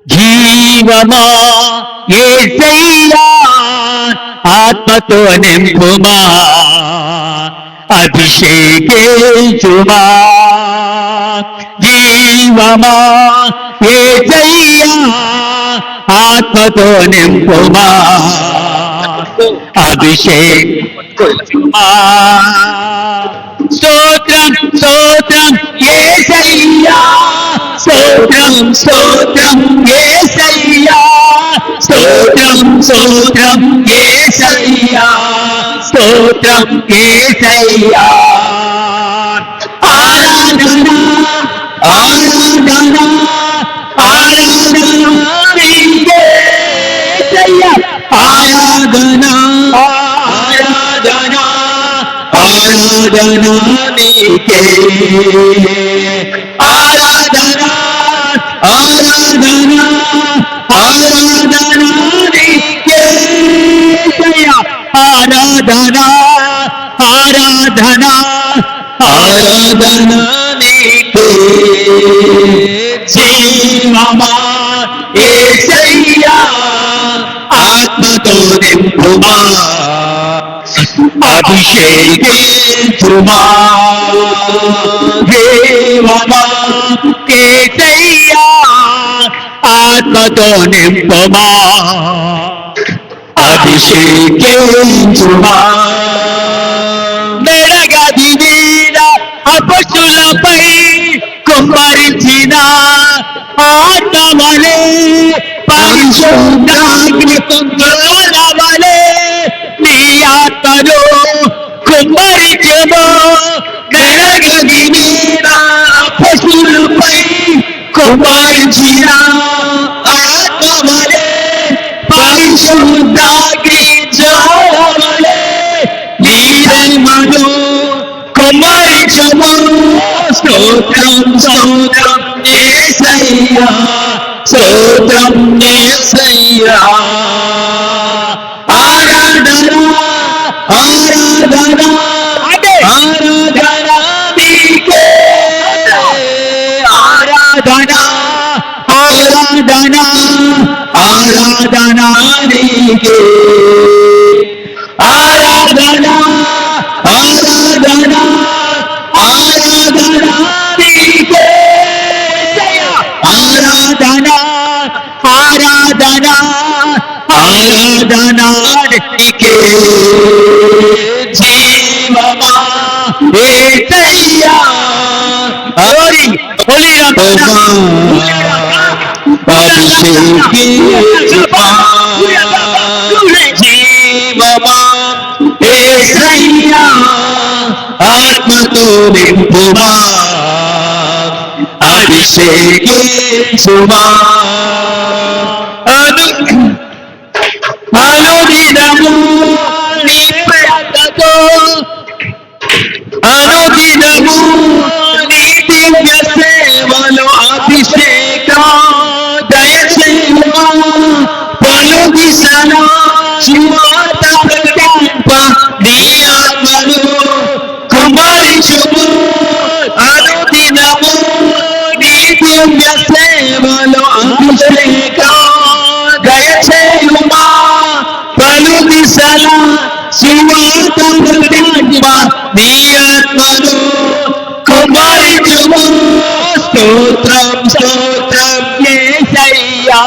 జీవమా యేసయ్యా ఆత్మతో నింపుమా అభిషేకించుమా జీవమా యేసయ్యా ఆత్మతో నింపుమా అభిషేకించుమా స్తోత్రం స్తోత్రం యేసయ్యా స్తోత్రం స్తోత్రం యేసయ్యా స్తోత్రం స్తోత్రం యేసయ్యా స్తోత్రం యేసయ్యా ఆరాధన ఆరాధన ఆరాధన నీకే యేసయ్యా ఆరాధన ఆరాధన ఆరాధన నీకే ఆరాధన ఆరాధన ఆరాధన నీకే ఆరాధన ఆరాధన ఆరాధన నీకే జీవమా యేసయ్యా ఆత్మతో నింపుమా అభిషేకించుమా జీవమా యేసయ్యా ఆత్మతో నింపుమా అభిషేకించుమా మెడగది మీద అపస్తులపై కుమ్మరించిన ఆత్మవలే పరిశుద్ధాగ్ని కుంభవలే నీ ఆత్మలో కుమ్మరించుము మెడగది మీద అపస్తులపై కుమ్మరించిన ఆత్మవలే పరిశుద్ధాగ్ని జ్వాలవలే నీ ఆత్మలో కుమ్మరించుము స్తోత్రం స్తోత్రం యేసయ్యా స్తోత్రం యేసయ్యా ఆరాధన ఆరాధన ఆరాధన నీకే ఆరాధన ఆరాధన ఆరాధన నీకే ఆరాధన ఆరాధన ఆరాధన నీకే ఆరాధన ఆరాధన ఆరాధన నీకే జీవమా యేసయ్యా హరి హోలీ అభిషేకించుమా జీవమా యేసయ్యా ఆత్మతో నింపుమా అభిషేకించుమా అనుదినము నీ ప్రేమతో అనుదినము నీ దివ్య సేవలో అభిషేకం దయచేయుమా పలు దిశలో సువార్త ప్రకటింప నీ ఆత్మను కుమ్మరించుము అనుదినము నీ దివ్య సేవలో అభిషేకం దయచేయుమా పలు దిశల సువార్త ప్రకటింప నీ ఆత్మను కుమ్మరించుము స్తోత్రం స్తోత్రం యేసయ్యా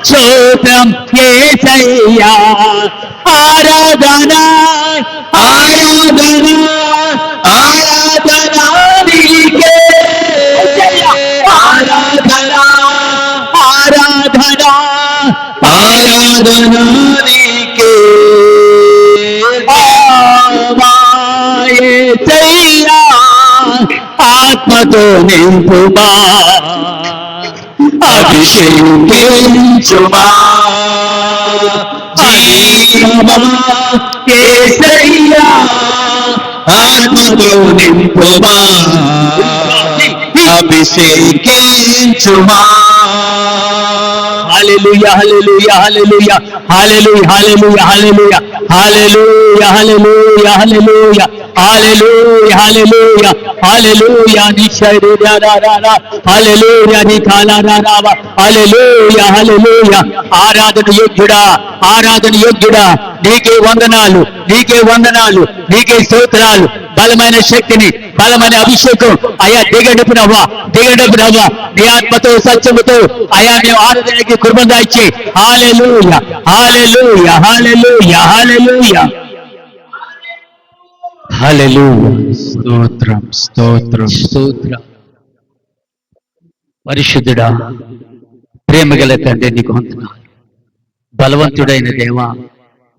స్తోత్రం యేసయ్యా ఆరాధన ఆరాధన ఆరాధన నీకే ఆరాధన ఆరాధన ఆరాధన నీకే యేసయ్యా ఆత్మతో నింపుమా అభిషేకించుమా జీవమా యేసయ్యా ఆత్మతో నింపుమా అభిషేకించుమా హల్లెలూయా హల్లెలూయా హల్లెలూయా హల్లెలూయా హల్లెలూయా హల్లెలూయా హల్లెలూయా హల్లెలూయా హల్లెలూయా హల్లెలూయా హల్లెలూయా హల్లెలూయా నీ శరీరారా హల్లెలూయా నీ కాలారావ హల్లెలూయా హల్లెలూయా ఆరాధన యోగ్యుడా నీకే వందనాలు నీకే స్తోత్రాలు. బలమైన శక్తిని బలమైన అభిషేకం అయా దిగండి ప్రభా నీ ఆత్మతో సత్యముతో అయా మేము ఆరాధనకి కృప దాయిచ్చి హల్లెలూయా హల్లెలూయా హల్లెలూయా హల్లెలూయా హల్లెలూయా. స్తోత్రం. పరిశుద్ధుడా ప్రేమగల తండ్రి నీకు వందనాలు. బలవంతుడైన దేవా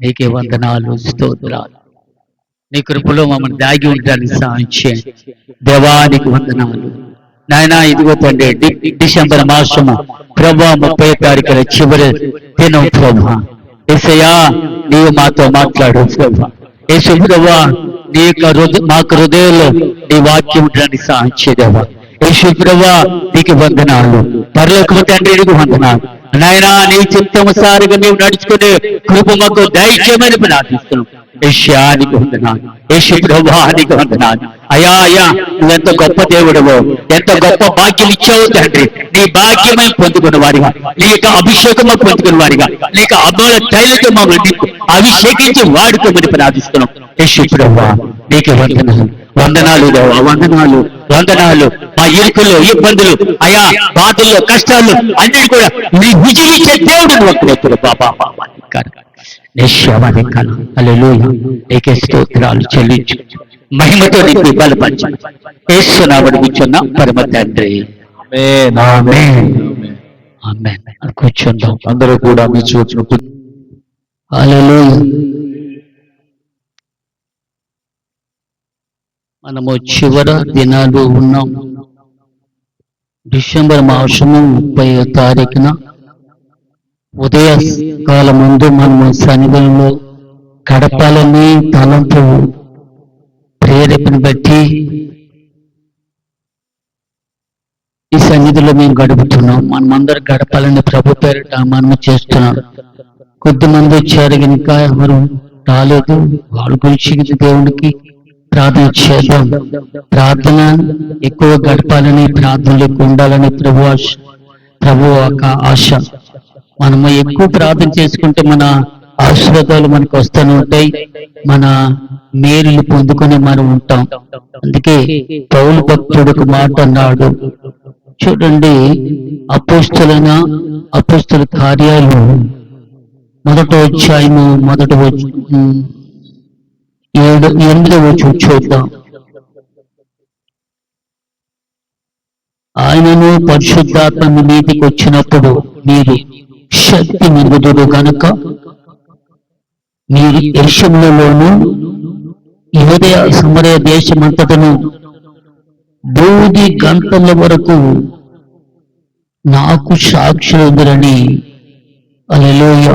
నీకే వందనాలు స్తోత్రాలు. నీ కృపలో మమ్మల్ని దాగి ఉండడానికి సహాయం చేయండి దేవా. నీకు వందనాలు నాయనా. ఇదిగో తండ్రి డిసెంబర్ మాసము ప్రభా 30వ తారీఖున చివరి దినం ప్రభా. యేసయ్యా నీవు మాతో మాట్లాడు ప్రభా. యేసు ప్రభా మాకు హృదయంలో నీ వాక్యం ఉండడానికి సహాయం చేయదేవా. యేసు ప్రభా నీకు వందనాలు. పరలోకపు తండ్రి నీకు వందనాలు నాయనా. నీ చిత్తముసారిగా మేము నడుచుకునే కృప మాకు దయచేయమని ప్రార్థిస్తున్నాం. యెషయానికి వందనాలు. యేసు ప్రభువానికి వందనాలు. అయ్యా నువ్వెంత గొప్ప దేవుడవో, ఎంత గొప్ప భాగ్యం ఇచ్చావు తండ్రి. నీ భాగ్యమే పొందుకున్న వారిగా, నీ యొక్క అభిషేకము పొందుకున్న వారిగా, నీ యొక్క అమల తైలతో మమ్మల్ని అభిషేకించి వాడుకోమని ప్రార్థిస్తున్నాం. యేసు ప్రభువా నీకు వందనాలు దేవా. వందనాలు. మా ఇరుకుల్లో ఇబ్బందులు అయా బాధల్లో కష్టాలు అన్నిటి కూడా నీ విజయించే దేవుడు ఒక్కడే బాబా. హల్లెలూయా నీకే స్తోత్రాలు చెల్లించు. మహిమతో నీకు బలపరచు. యేసు నామమున కూర్చున్న పరమ తండ్రి ఆమేన్. కూర్చుందాం అందరూ కూడా మీ చోటున. హల్లెలూయా. మనము చివరి దినాలు ఉన్నాం. డిసెంబర్ మాసము 30వ తారీఖున ఉదయ కాలం ముందు మనము సన్నిధిలో గడపాలని తలంపు ప్రేరేపణ బట్టి ఈ సన్నిధిలో మేము గడుపుతున్నాం. మనమందరం గడపాలని ప్రభు పేరిట మనము చేస్తున్నాం. కొద్దిమంది వచ్చారు కనుక ఎవరు రాలేదు. వాళ్ళ గురించి దేవునికి ప్రార్థన చేద్దాం. ప్రార్థన ఎక్కువ గడపాలని, ప్రార్థనలు ఎక్కువ ఉండాలని ప్రభు ఒక ఆశ. మనము ఎక్కువ ప్రార్థన చేసుకుంటే మన ఆశీర్వాదాలు మనకు వస్తూనే ఉంటాయి, మన మేలులు పొందుకొని మనం ఉంటాం. అందుకే పౌలు భక్తుడికి మాట అన్నాడు చూడండి. అపోస్తల కార్యాలు 1వ అధ్యాయము 8వ చూద్దాం. ఆయనను పరిశుద్ధాత్మ మీ మీదికి వచ్చినప్పుడు మీరు శక్తి నిందుదురు గనుక మీరు యెరూషలేములోను యూదయ సమరయ దేశమంతటను బూది గంటల వరకు నాకు సాక్షులుందరని. హల్లెలూయా.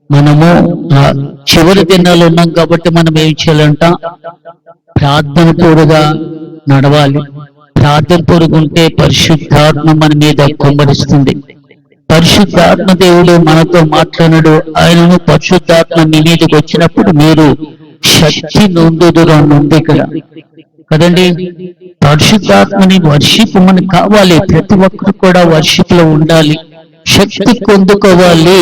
మనము చివరి దినాలు ఉన్నాం కాబట్టి మనం ఏం చేయాలంట? ప్రార్థన పూర్వగా నడవాలి. ప్రార్థన పూర్వకుంటే పరిశుద్ధాత్మ మన మీద కుమ్మరిస్తుంది. పరిశుద్ధాత్మ దేవుడు మనతో మాట్లాడు. ఆయనను పరిశుద్ధాత్మ మీ మీదకి వచ్చినప్పుడు మీరు శక్తి నొందుదురు అని ఉంది ఇక్కడ కదండి. పరిశుద్ధాత్మని వర్షిప్ మనకు కావాలి. ప్రతి ఒక్కరు కూడా వర్షిప్ లో ఉండాలి. శక్తి పొందుకోవాలి.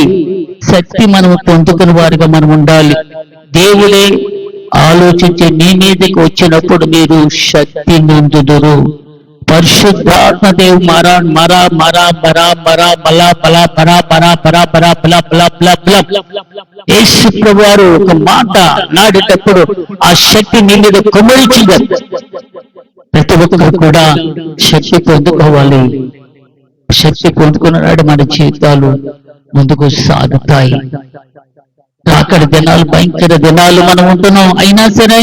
శక్తి మనము పొందుకున్న వారిగా మనం ఉండాలి. దేవుడే ఆలోచించి నీ మీదకి వచ్చినప్పుడు మీరు శక్తి నొందుదురు. పరిశుద్ధాత్మ దేవు మరా మరా మరా మరా మరా బలా బలా బరా బరా బరా బరా బలా బలా బలా బలా. యేసు ప్రభువారు ఒక మాట నాడేటప్పుడు ఆ శక్తి నీ మీద కుమ్మరించింది. ప్రతి ఒక్కరు కూడా శక్తి పొందుకోవాలి. శక్తి పొందుకున్నాడు మన జీవితాలు ముందుకు సాగుతాయి. అక్కడ దినాలు భయంకర దినాలు మనం ఉంటున్నాం. అయినా సరే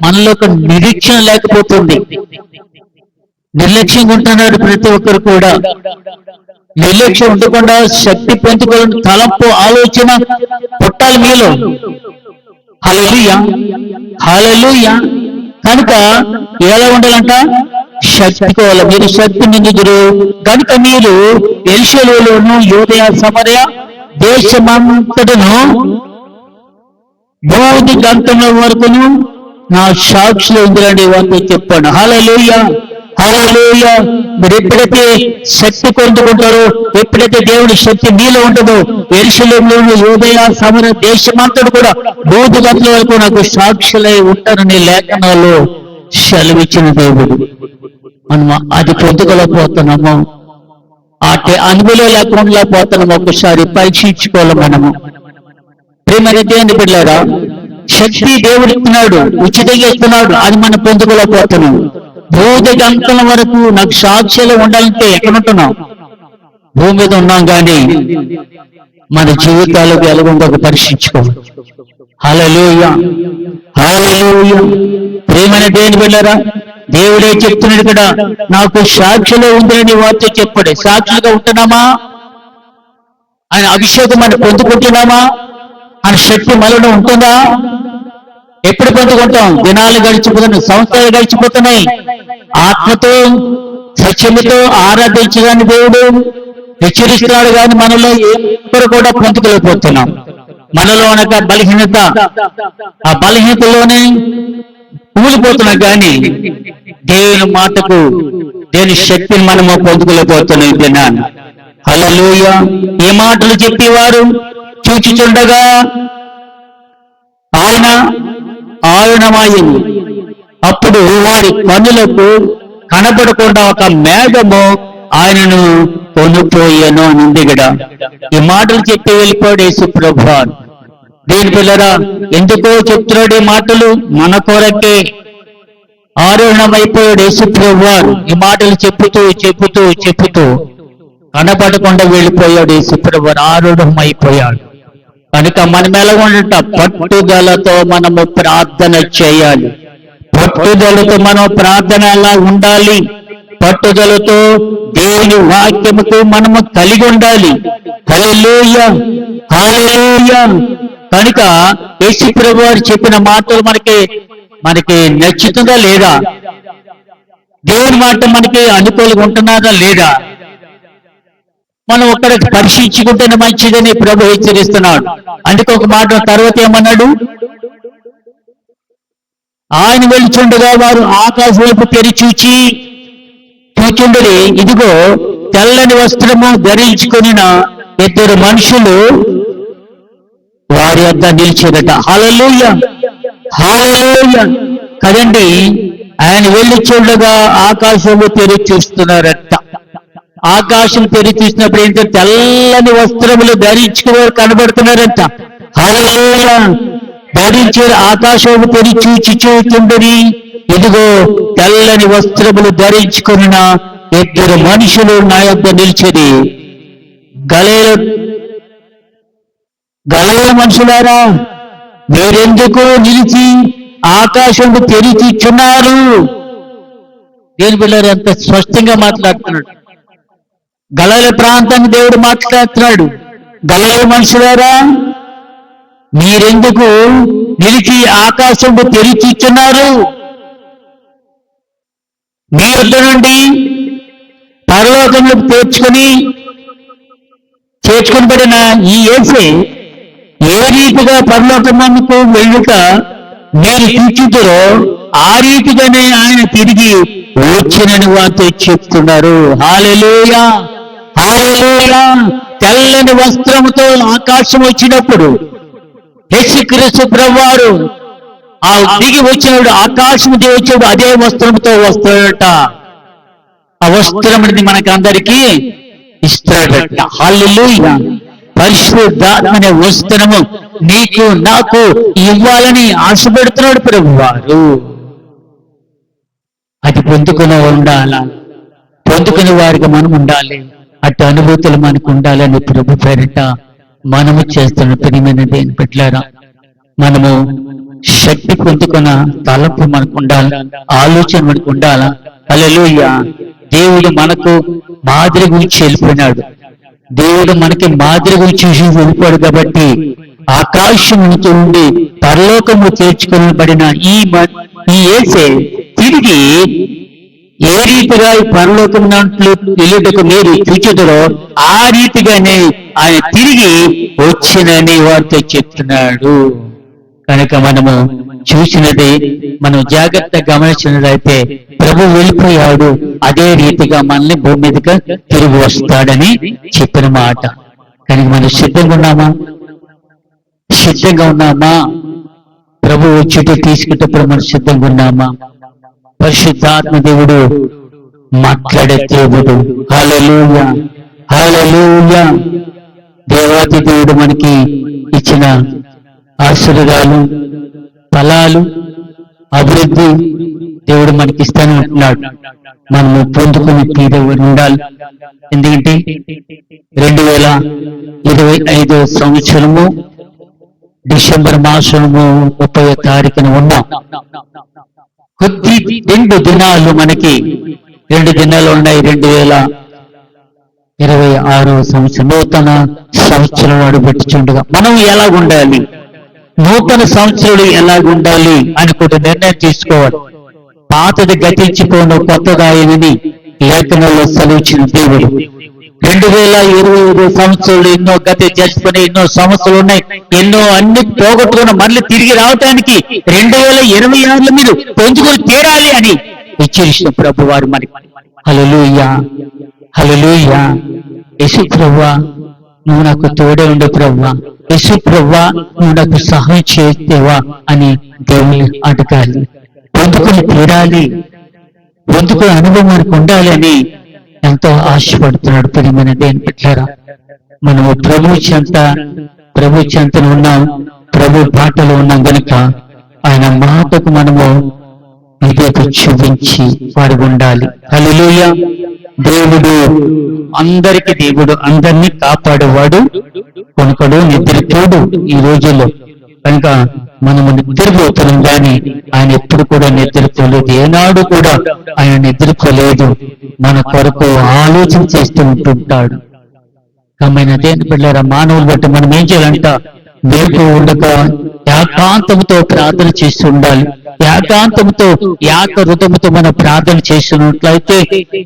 మనలో ఒక నిరీక్షణ లేకపోతుంది. నిర్లక్ష్యంగా ఉంటున్నాడు ప్రతి ఒక్కరు కూడా. నిర్లక్ష్యం ఉండకుండా శక్తి పొందుకోవాలని తలంపు ఆలోచన పుట్టాలి మీలో. హల్లెలూయా హల్లెలూయా. కనుక ఎలా ఉండాలంట? శక్తి కోవాలి. మీరు శక్తి నిందుదురు కనుక మీరు యెరూషలేములోను యూదయ సమరయ దేశమంతటను బూది గంటల వరకును నా సాక్షులు ఉందిరండి వారితో చెప్పాడు. హల్లెలూయా, హల్లెలూయా. మీరు ఎప్పుడైతే శక్తి పొందుకుంటారో, ఎప్పుడైతే దేవుడి శక్తి మీలో ఉంటుందో, యెరూషలేములోని యూదయ సమర దేశమంతటి కూడా బూదిగంతుల వరకు నాకు సాక్షులై ఉంటారని లేఖనాల్లో సెలవిచ్చిన దేవుడు. మనం అది పొందుకోలేకపోతున్నాము, అటు అనుభవం లేకుండా పోతున్నాము. ఒకసారి పరీక్షించుకోవాలి మనము. ప్రేమైన దేవుని బిడ్డలారా, శక్తి దేవుడు ఇస్తున్నాడు, ఉచితంగా ఇస్తున్నాడు, అది మనం పొందుకోలేకపోతున్నాం. బూది గంటల వరకు నాకు సాక్ష్యాలు ఉండాలంటే ఎక్కడ ఉంటున్నాం? భూమి మీద ఉన్నాం, కానీ మన జీవితాలకు ఎలాగుందో పరీక్షించుకోవాలి. హల్లెలూయా, హల్లెలూయా. ప్రేమైన దేవుని బిడ్డలారా, దేవుడే చెప్తున్నాడు ఇక్కడ, నాకు సాక్షిలో ఉందని వారితో చెప్పాడు. సాక్షులుగా ఉంటున్నామా? ఆయన అభిషేకం మనం పొందుకుంటున్నామా? ఆయన శక్తి మనలో ఉంటుందా? ఎప్పుడు పొందుకుంటాం? దినాలు గడిచిపోతున్నాయి, సంవత్సరాలు గడిచిపోతున్నాయి. ఆత్మతో సత్యముతో ఆరాధించడాన్ని దేవుడు హెచ్చరిస్తున్నాడు, కానీ మనలో ఎప్పుడు కూడా పొందుకోలేకపోతున్నాం. మనలో ఒక బలహీనత, ఆ బలహీనతలోనే కూలిపోతున్నాం, కానీ దేవుని మాటకు, దేవుని శక్తిని మనము పొందుకోలేకపోతున్నాం. దినాన్ని హల్లెలూయా. ఏ మాటలు చెప్పేవారు చూచుచుండగా ఆయన ఆరుణమాయను. అప్పుడు వారి కన్నులకు కనబడకుండా ఒక మేఘము ఆయనను కొనుపోయాను అని ఉంది కదా. ఈ మాటలు చెప్పి వెళ్ళిపోయాడు యేసు ప్రభువా. దేని పిల్లరా, ఎందుకో చెప్తున్నాడు ఈ మాటలు? మన కొరకే ఆరోహణమైపోయాడు యేసు ప్రభువా. ఈ మాటలు చెప్పుతూ చెప్పుతూ చెప్పుతూ కనబడకుండా వెళ్ళిపోయాడు యేసు ప్రభువా, ఆరోహణమైపోయాడు. కనుక మనం ఎలా ఉండట? పట్టుదలతో మనము ప్రార్థన చేయాలి. పట్టుదలతో మనం ప్రార్థన ఎలా ఉండాలి? పట్టుదలతో దేవుని వాక్యముతో మనము కలిగి ఉండాలి. హల్లెలూయా, హల్లెలూయా. కనుక యేసు ప్రభువారు చెప్పిన మాటలు మనకి నచ్చుతుందా లేదా? దేవుని మాట మనకి అనుకూలంగా ఉంటున్నదా లేదా? మనం ఒక్కడికి పరీక్షించుకుంటేనే మంచిదని ప్రభు హెచ్చరిస్తున్నాడు. అందుకే ఒక మాట తర్వాత ఏమన్నాడు? ఆయన వెళ్తుండగా వారు ఆకాశం వైపు చూచుండరి, ఇదిగో తెల్లని వస్త్రము ధరించుకొనిన ఇద్దరు మనుషులు వారి వద్ద నిలిచేదట. హల్లెలూయా, హల్లెలూయా. కదండి, ఆయన వెళ్ళి చూడగా ఆకాశము తెరిచి చూస్తున్నారట. ఆకాశం తెరిచి చూసినప్పుడు ఏంటంటే తెల్లని వస్త్రములు ధరించుకుని కనబడుతున్నారంట. హల్లెలూయా. ధరించారు, ఆకాశము తెరిచి చూచుచుండరి, ఇదిగో తెల్లని వస్త్రములు ధరించుకున్న ఇద్దరు మనుషులు నా యొద్ద నిలిచేది. గలయ మనుషులారా, మీరెందుకు నిలిచి ఆకాశము తెరిచిచున్నారు? దేని పిల్లలు ఎంత స్పష్టంగా మాట్లాడుతున్నాడు. గలయ ప్రాంతాన్ని దేవుడు మాట్లాడుతున్నాడు. గలయ మనుషులారా, మీరెందుకు నిలిచి ఆకాశము తెరిచిచున్నారు? మీ వద్ద నుండి పరలోకంలోకి చేర్చుకునిబడిన ఈ యేసే ఏ రీతిగా పరలోకమునకు వెళ్ళుట మీరు చూచుదురో ఆ రీతిగానే ఆయన తిరిగి వచ్చినని వారితో చెప్తున్నారు. హల్లెలూయా, హల్లెలూయా. తెల్లని వస్త్రముతో ఆకాశం వచ్చినప్పుడు యేసుక్రీస్తు ప్రభువారు ఆ దిగి వచ్చినప్పుడు, ఆకాశం దిగి వచ్చాడు, అదే వస్త్రంతో వస్తాడట. ఆ వస్త్రం అనేది మనకి అందరికీ ఇస్తాడట. హల్లెలూయా. పరిశుద్ధాత్మ అనే వస్త్రము నీకు నాకు ఇవ్వాలని ఆశపెడుతున్నాడు ప్రభువారు. అది పొందుకుని ఉండాలా, పొందుకునే వారికి మనం ఉండాలి. అటు అనుభూతులు మనకు ఉండాలని ప్రభు పేరిట మనము చేస్తున్న ప్రియమైన దేని పెట్టారా, మనము శక్తి పొందుకున్న తలపు మనకు ఉండాలి, ఆలోచన మనకు ఉండాలా. హల్లెలూయా. దేవుడు మనకు మాదిరి గురించి వెళ్ళిపోయినాడు. దేవుడు మనకి మాదిరి గురించి వెళ్ళిపోయాడు కాబట్టి ఆకాశం నుంచి ఉండి పరలోకము చేర్చుకొనబడిన ఈ యేసే తిరిగి ఏ రీతిగా ఈ పరలోకం దాంట్లో వెళ్ళుటకు మీరు చూచుదురో ఆ రీతిగానే ఆయన తిరిగి వచ్చినని వారితో చెప్తున్నాడు. కనుక మనము చూసినది మనం జాగ్రత్తగా గమనించినట్లయితే ప్రభు వెళ్ళిపోయాడు, అదే రీతిగా మనల్ని భూమి మీదకి తిరిగి వస్తాడని చెప్పిన మాట. కానీ మనం సిద్ధంగా ఉన్నామా? సిద్ధంగా ఉన్నామా? ప్రభు వచ్చి తీసుకునేటప్పుడు మనం సిద్ధంగా ఉన్నామా? పరిశుద్ధాత్మ దేవుడు మాట్లాడే దేవుడు. హల్లెలూయా, హల్లెలూయా. దేవాతి దేవుడు మనకి ఇచ్చిన ఆశీర్వాదాలు, ఫలాలు, అభివృద్ధి దేవుడు మనకి ఇస్తానే ఉంటున్నాడు. మనము పొందుకుని తీరవని ఉండాలి. ఎందుకంటే 2025 సంవత్సరము డిసెంబర్ మాసము 30వ తారీఖున ఉన్నాం. కొద్ది 2 దినాలు మనకి 2 దినాలు ఉన్నాయి. 2026 సంవత్సరం నూతన సంవత్సరం అడుగుపెట్టుచుండగా మనం ఎలా ఉండాలి, నూతన సంవత్సరాలు ఎలా ఉండాలి అని కూడా నిర్ణయం తీసుకోవాలి. పాతది గతించిపోను కొత్తగా ఆయనని లేఖనంలో సెలవిచ్చిన దేవుడు. 2025 సంవత్సరాలు ఎన్నో గతి చేసుకుని ఎన్నో సంవత్సరాలు ఉన్నాయి, ఎన్నో అన్ని పోగొట్టుకుని మళ్ళీ తిరిగి రావటానికి 2026లో మీరు పెంచుకొని తీరాలి అని హెచ్చరించిన ప్రభు వారు మనకి. హల్లెలూయా, హల్లెలూయా. యేసు ప్రభువా, నువ్వు నాకు తోడే ఉండే ప్రభువా, యేసు ప్రభువా నువ్వు నాకు సహాయం చేస్తేవా అని దేవుని అడగాలి. పొందుకొని తీరాలి, పొందుకునే అనుభవం మనకు ఉండాలి అని ఎంతో ఆశపడుతున్నాడు. ప్రియమైన దేని పెట్టారా, మనము ప్రభు చెంత ఉన్నాం, ప్రభు బాటలో ఉన్నాం గనుక ఆయన మాటకు మనము విధేయత చూపించి వాడు ఉండాలి. హల్లెలూయా. దేవుడు అందరికి దేవుడు, అందరినీ కాపాడేవాడు, కొనుకడు, నిద్రపోడు ఈ రోజుల్లో. కనుక మనము నిద్రపోతున్నాం కానీ ఆయన ఎప్పుడు కూడా నిద్రపోలేదు. ఏనాడు కూడా ఆయన నిద్రపోలేదు. మన కొరకు ఆలోచన చేస్తూ ఉంటుంటాడు. కమ్మైన దేని పిల్లరా, మానవులు బట్టి మనం ఏం చేయాలంట? వేపు ఉండక ఏకాంతంతో ప్రార్థన చేస్తూ ఉండాలి. ఏకాంతంతో హృదయంతో మనం ప్రార్థన చేస్తున్నట్లయితే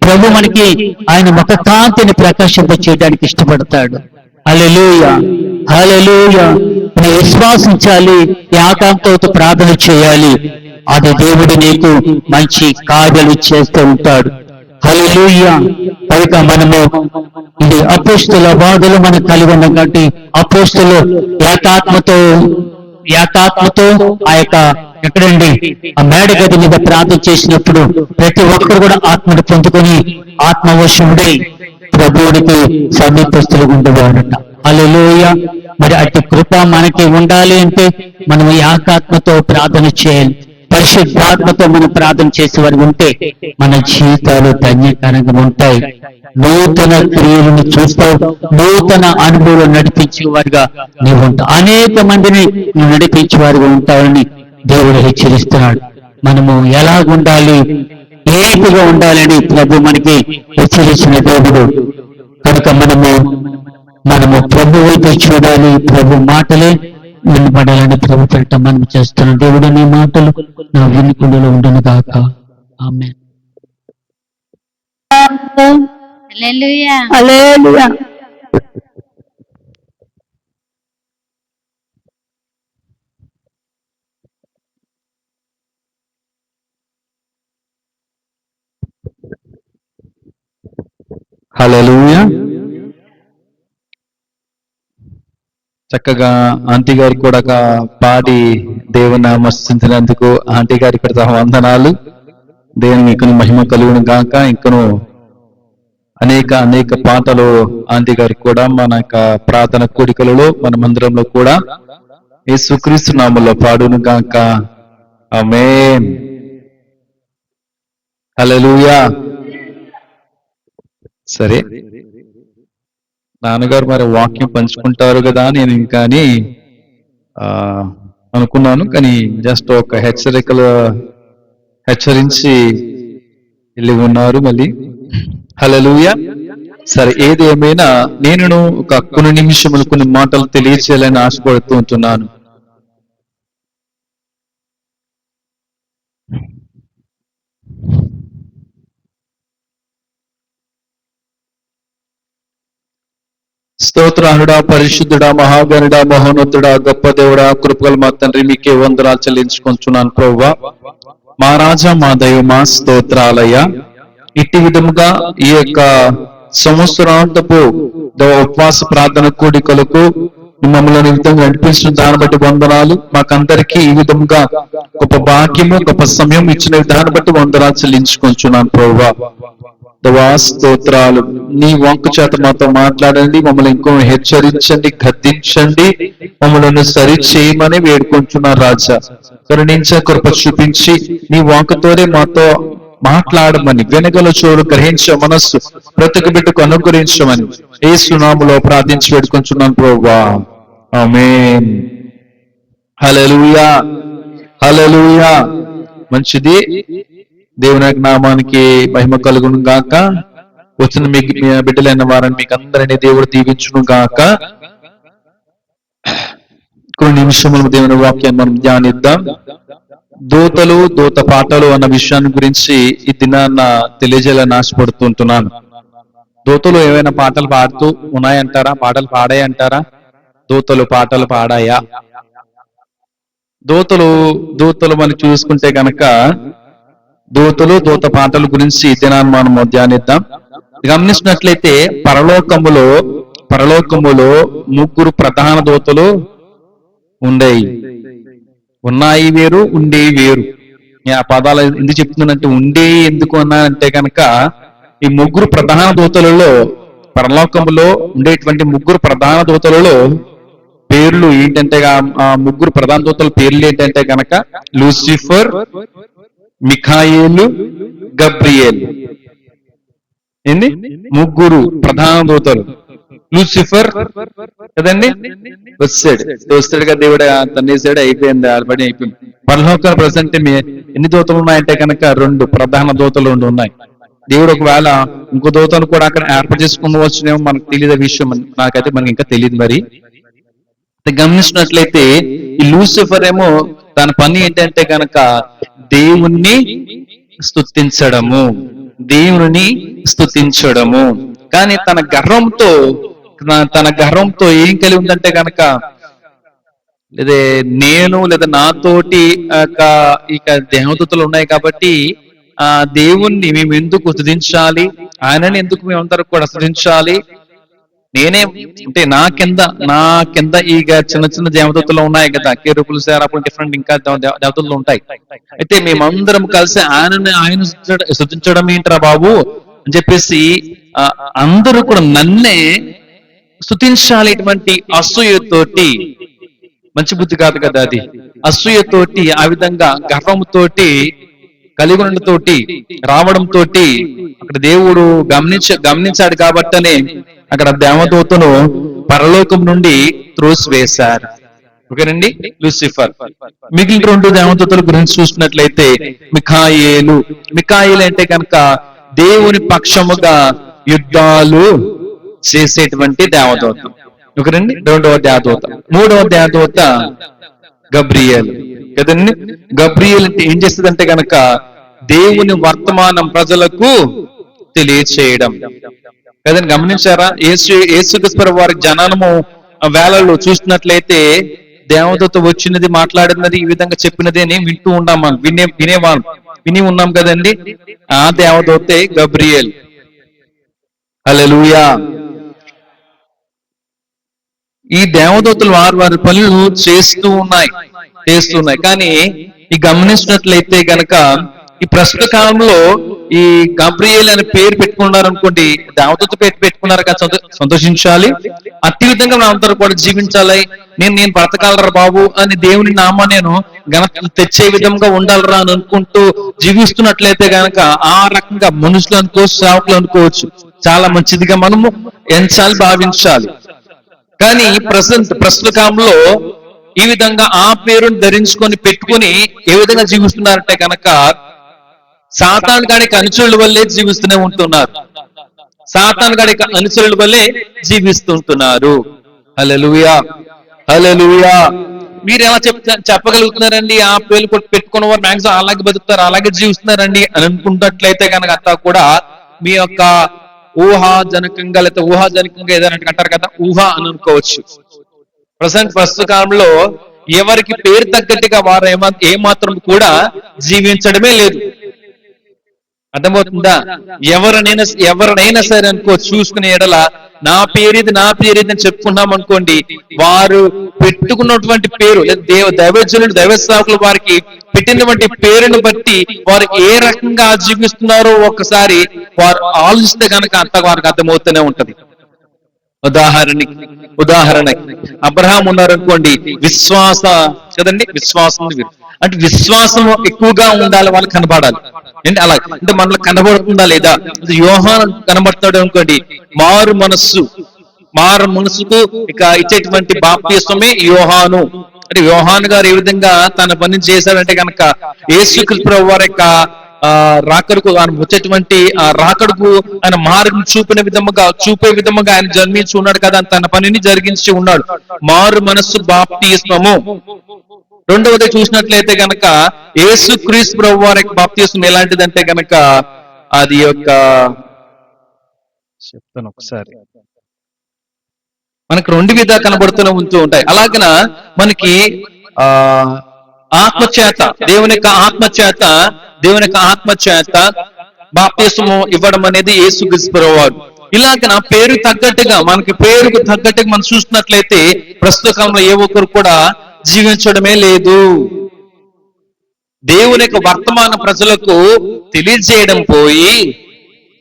ప్రభు మనకి ఆయన ముఖ కాంతిని ప్రకాశింప చేయడానికి ఇష్టపడతాడు. హల్లెలూయా, హల్లెలూయా. విశ్వాసించాలి, ఏకాంతంతో ప్రార్థన చేయాలి. అది దేవుడు నీకు మంచి కార్యాలు చేస్తూ ఉంటాడు. హల్లెలూయా. కనుక మనము ఇది అపోస్తుల బాధలు మనకు కలిగి ఉన్నాం కాబట్టి అపోస్తులు ఏకాత్మతో ఆ యొక్క ఎక్కడండి ఆ మేడ గది మీద ప్రార్థన చేసినప్పుడు ప్రతి ఒక్కరు కూడా ఆత్మను పొందుకొని ఆత్మవశుడై ప్రభువుడికి సమీపస్తులు ఉండేవాడట. హల్లెలూయా. మరి అటు కృప మనకి ఉండాలి అంటే మనం ఏకాత్మతో ప్రార్థన చేయాలి. పరిశుద్ధాత్మతో మనం ప్రార్థన చేసేవారు ఉంటే మన జీవితాలు ధన్యకరంగా ఉంటాయి. నూతన క్రియలను చూస్తావు, నూతన అనుభవాలు నడిపించేవారుగా నీవు ఉంటావు. అనేక మందిని నువ్వు నడిపించేవారుగా ఉంటావని దేవుడు హెచ్చరిస్తున్నాడు. మనము ఎలా ఉండాలి, ఏ రీతిగా ఉండాలని ప్రభు మనకి హెచ్చరించిన దేవుడు. కనుక మనము ప్రభు వైపు చూడాలి, ప్రభు మాటలే వినపడాలని ప్రభు పెట్ట మనం చేస్తున్నాం. దేవుడు నీ మాటలు నా వినుకుండలో ఉండను గాక. ఆమేన్. హల్లెలూయా, హల్లెలూయా. హల్లెలూయా. చక్కగా ఆంటీ గారు కూడా పాడి దేవుని నామస్తున్నందుకు ఆంటీ గారికి కూడా వందనాలు. దేవుని ఇంకను మహిమ కలుగును గాక. ఇంకను అనేక పాటలు ఆంటీ గారు కూడా మన యొక్క ప్రార్థన కూడికలలో మన మందిరంలో కూడా యేసుక్రీస్తు నామములో పాడును గాక. ఆమేన్. హల్లెలూయా. సరే, నాన్నగారు మరి వాక్యం పంచుకుంటారు కదా నేను ఇంకా అనుకున్నాను. కానీ జస్ట్ ఒక హెచ్చరించి వెళ్ళి ఉన్నారు మళ్ళీ. హల్లెలూయా. సరే, ఏది ఏమైనా నేను ఒక కొన్ని నిమిషములు కొన్ని మాటలు తెలియచేయాలని ఆశపడుతూ ఉంటున్నాను. స్తోత్రానుడా, పరిశుద్ధుడా, మహాగణుడా, మహోన్నతుడా, గొప్ప దేవుడా, కృపగల మా తండ్రి, మీకే వందనాలు చెల్లించుకుంటున్నాను ప్రభువా. మా రాజా, మా దైవమా, స్తోత్రాలయ. ఇట్టి విధముగా ఈ యొక్క సంవత్సరాంతపు ఉపవాస ప్రార్థన కూడికలకు మమ్మల్ని ఈ విధంగా నడిపించిన దాన్ని బట్టి వందనాలు. మాకందరికీ ఈ విధంగా గొప్ప భాగ్యము, గొప్ప సమయం ఇచ్చిన దాన్ని బట్టి వందనాలు చెల్లించుకుంటున్నాను ప్రభువా. దేవా, స్తోత్రాలు. నీ వంక చేత మాతో మాట్లాడండి, మమ్మల్ని ఇంకో హెచ్చరించండి, గద్దించండి, మమ్మల్ని సరి చేయమని వేడుకుంటున్నారు రాజా. కరుణించ కృప చూపించి నీ వంకతోనే మాతో మాట్లాడమని, వెనుకల చోడు గ్రహించ మనస్సు ప్రతి బిడ్డకు అనుగ్రహించమని యేసు నామములో ప్రార్థించి వేడుకుంటున్నాను ప్రభువా. ఆమేన్. హల్లెలూయా, హల్లెలూయా. మంచిది. దేవుని యొక్క నామానికి మహిమ కలుగును గాక. వచ్చిన మీ బిడ్డలైన వారిని మీకు అందరినీ దేవుడు దీవించును గాక. కొన్ని నిమిషములు దేవుని వాక్యాన్ని మనం ధ్యానిద్దాం. దూతలు, దూత పాటలు అన్న విషయాన్ని గురించి ఈ దినాన్న తెలియజేయాలని ఆశపడుతుంటున్నాను. దూతలు ఏవైనా పాటలు పాడుతూ ఉన్నాయంటారా? పాటలు పాడాయంటారా? దూతలు పాటలు పాడాయా? దూతలు మనం చూసుకుంటే కనుక దూతలు, దూత పాటల గురించి ఈ దినాన్ని మనం ధ్యానిద్దాం. గమనించినట్లయితే పరలోకములో ముగ్గురు ప్రధాన దూతలు ఉన్నాయి వేరు, ఉండేవి వేరు. ఆ పదాలు ఎందుకు చెప్తున్నానంటే, ఉండే ఎందుకు అన్నానంటే కనుక ఈ ముగ్గురు ప్రధాన దూతలలో, పరలోకములో ఉండేటువంటి ముగ్గురు ప్రధాన దూతలలో పేర్లు ఏంటంటే, ఆ ముగ్గురు ప్రధాన దూతల పేర్లు ఏంటంటే కనుక లూసిఫర్, మిఖాయేలు, గబ్రియేల్. ఏంది? ముగ్గురు ప్రధాన దూతలు. లూసిఫర్ కదండి, వస్తాడుగా దేవుడు తన్నేసాడు, అయిపోయింది, ఆల్రెడీ అయిపోయింది. పరలోక ప్రజెంట్ ఎన్ని దూతలు ఉన్నాయంటే కనుక 2 ప్రధాన దూతలు ఉన్నాయి. దేవుడు ఒకవేళ ఇంకో దూతను కూడా అక్కడ ఏర్పాటు చేసుకోవచ్చునేమో, మనకు తెలియదు విషయం. నాకైతే మనకి ఇంకా తెలియదు. మరి గమనించినట్లయితే ఈ లూసిఫర్ ఏమో తన పని ఏంటంటే కనుక దేవుణ్ణి స్తుతించడము. కానీ తన గర్వంతో ఏం కలిగి ఉందంటే కనుక, లేదా నాతోటి ఇక దేవదూతలు ఉన్నాయి కాబట్టి ఆ దేవుణ్ణి మేము ఎందుకు స్తుతించాలి, ఆయనని ఎందుకు మేమందరూ కూడా స్తుతించాలి, నేనే అంటే నా కింద ఇక చిన్న దేవదూతలు ఉన్నాయి కదా, కేరుకులు, సేరాపులు, డిఫరెంట్ ఇంకా దేవతలు ఉంటాయి. అయితే మేమందరం కలిసి ఆయన స్తుతించడం ఏంట్రా బాబు అని చెప్పేసి అందరూ కూడా నన్నే స్తుతించాలి. ఇటువంటి అసూయతోటి, మంచి బుద్ధి కాదు కదా అది, అసూయతోటి, ఆ విధంగా గర్వంతోటి, కలిగుణతోటి రావడంతో అక్కడ దేవుడు గమనించాడు కాబట్టనే అక్కడ దేవదూతను పరలోకం నుండి త్రోసివేశారు. ఓకేనండి. లూసిఫర్. మిగిలిన 2 దేవదూతల గురించి చూసినట్లయితే మిఖాయేలు అంటే కనుక దేవుని పక్షముగా యుద్ధాలు చేసేటువంటి దేవదూత. ఓకేనండి. 2వ దేవదూత. 3వ దేవదూత గబ్రియేల్ కదండి. గబ్రియేల్ అంటే ఏం చేస్తుందంటే కనుక దేవుని వర్తమానం ప్రజలకు తెలియచేయడం కదండి. గమనించారా? యేసుక్రీస్తు వారి జననము వేళల్లో చూసినట్లయితే దేవదూత వచ్చినది, మాట్లాడినది, ఈ విధంగా చెప్పినది అని వింటూ ఉన్నాం, మనం విని ఉన్నాం కదండి. ఆ దేవదూతే గబ్రియేల్. హల్లెలూయా. ఈ దేవదూతలు వారి పనులు చేస్తూ ఉన్నాయి. కానీ ఈ గమనించినట్లయితే గనక ఈ ప్రస్తుత కాలంలో ఈ గబ్రియేల్ అనే పేరు పెట్టుకున్నారు అనుకోండి, దేవదూత పేరు పెట్టుకున్నారు కదా, సంతోషించాలి. అట్టి విధంగా మనం అందరూ కూడా జీవించాలి. నేను బ్రతకాలరా బాబు అని దేవుని నామా నేను ఘనత తెచ్చే విధంగా ఉండాలరా అని అనుకుంటూ జీవిస్తున్నట్లయితే గనక ఆ రకంగా మనుషులు అనుకోవచ్చు, సేవకులు అనుకోవచ్చు, చాలా మంచిదిగా మనము ఎంచాలి, భావించాలి. కానీ ప్రస్తుత కాలంలో ఈ విధంగా ఆ పేరును ధరించుకొని పెట్టుకుని ఏ విధంగా జీవిస్తున్నారంటే కనుక సాతాను గాడికి అనుచరుల వల్లే జీవిస్తూనే ఉంటున్నారు. హల్లెలూయా, హల్లెలూయా. మీరు ఎలా చెప్పగలుగుతున్నారండి? ఆ పేర్లు పెట్టుకున్న వారు మ్యాక్సిమం అలాగే బతుకుతారు, అలాగే జీవిస్తున్నారండి అని అనుకున్నట్లయితే కనుక అంతా కూడా మీ యొక్క ఊహాజనకంగా లేకపోతే ఊహాజనకంగా ఏదైనా అంటారు కదా, ఊహ అని అనుకోవచ్చు. ప్రస్తుత కాలంలో ఎవరికి పేరు తగ్గట్టుగా వారు ఏమాత్రం కూడా జీవించడమే లేదు. అర్థమవుతుందా? ఎవరినైనా సరే అనుకో చూసుకునే ఎడల నా పేరుది అని చెప్పుకున్నాం అనుకోండి, వారు పెట్టుకున్నటువంటి పేరు లేదా దైవజనులు దైవ సేవకులు వారికి పెట్టినటువంటి పేరును బట్టి వారు ఏ రకంగా జీవిస్తున్నారో ఒకసారి వారు ఆలోచిస్తే కనుక అంత వారికి అర్థమవుతూనే ఉంటది. ఉదాహరణకి అబ్రహాం ఉన్నారనుకోండి, విశ్వాస కదండి, విశ్వాసం అంటే విశ్వాసం ఎక్కువగా ఉండాలి, వాళ్ళకి కనబడాలి. అంటే అలా అంటే మనలో కనబడుతుందా లేదా? యోహాను కనబడతాడు అనుకోండి, మారు మనసుకు ఇక ఇచ్చేటువంటి బాప్తిస్మమే యోహాను. అంటే యోహాను గారు ఏ విధంగా తన పని చేశాడంటే కనుక యేసుక్రీస్తు ప్రభువు వారి యొక్క రాకడకు ఆయన వచ్చేటువంటి ఆ రాకడకు ఆయన మార్గం చూపే విధముగా ఆయన జన్మించి ఉన్నాడు కదా, తన పనిని జరిగించి ఉన్నాడు. మారు మనస్సు బాప్తిస్మము. రెండవది చూసినట్లయితే గనక యేసుక్రీస్తు ప్రభువు వారి బాప్తిస్మం ఎలాంటిదంటే గనక అది చెప్తాను ఒకసారి, మనకు రెండు విధాలు కనబడుతూనే ఉంటూ ఉంటాయి. అలాగన మనకి ఆత్మచేత దేవుని యొక్క ఆత్మచేత బాప్తిస్మం ఇవ్వడం అనేది యేసుక్రీస్తు ప్రభువు వారు. ఇలాగన పేరు తగ్గట్టుగా మనకి పేరుకు తగ్గట్టుగా మనం చూసినట్లయితే ప్రస్తుత కాలంలో ఏ ఒక్కరు కూడా జీవించడమే లేదు. దేవుని యొక్క వర్తమాన ప్రజలకు తెలియజేయడం పోయి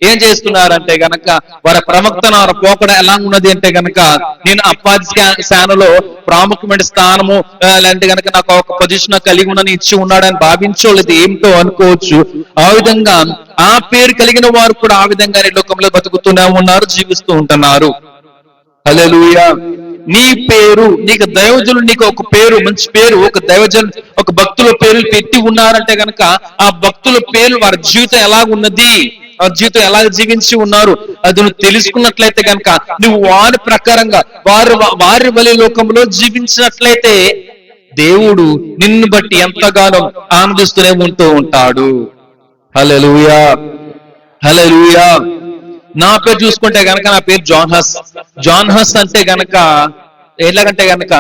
ఏం చేస్తున్నారంటే గనక వారి ప్రవక్తన పోకడ ఎలా ఉన్నది అంటే గనక నేను అప్పాది సేనలో ప్రాముఖ్యమైన స్థానము లేదంటే గనక నాకు ఒక పొజిషన్ కలిగి ఉన్నని ఇచ్చి ఉన్నాడని భావించోలేదు ఏమిటో అనుకోవచ్చు. ఆ విధంగా ఆ పేరు కలిగిన వారు కూడా ఆ విధంగా లోకంలో బతుకుతూనే ఉన్నారు, జీవిస్తూ ఉంటున్నారు. హల్లెలూయా. నీ పేరు, నీకు దైవజనులు నీకు ఒక పేరు, మంచి పేరు, ఒక దైవజను ఒక భక్తుల పేర్లు పెట్టి ఉన్నారంటే గనక ఆ భక్తుల పేర్లు వారి జీవితం ఎలా ఉన్నది, ఆ జీవితం ఎలా జీవించి ఉన్నారు అది నువ్వు తెలుసుకున్నట్లయితే కనుక నువ్వు వారి ప్రకారంగా వారి వలి లోకంలో జీవించినట్లయితే దేవుడు నిన్ను బట్టి ఎంతగానో ఆనందిస్తూనే ఉంటూ ఉంటాడు. హల్లెలూయా, హల్లెలూయా. నా పేరు చూసుకుంటే గనక నా పేరు జాన్ హస్ అంటే గనక ఎలాగంటే గనక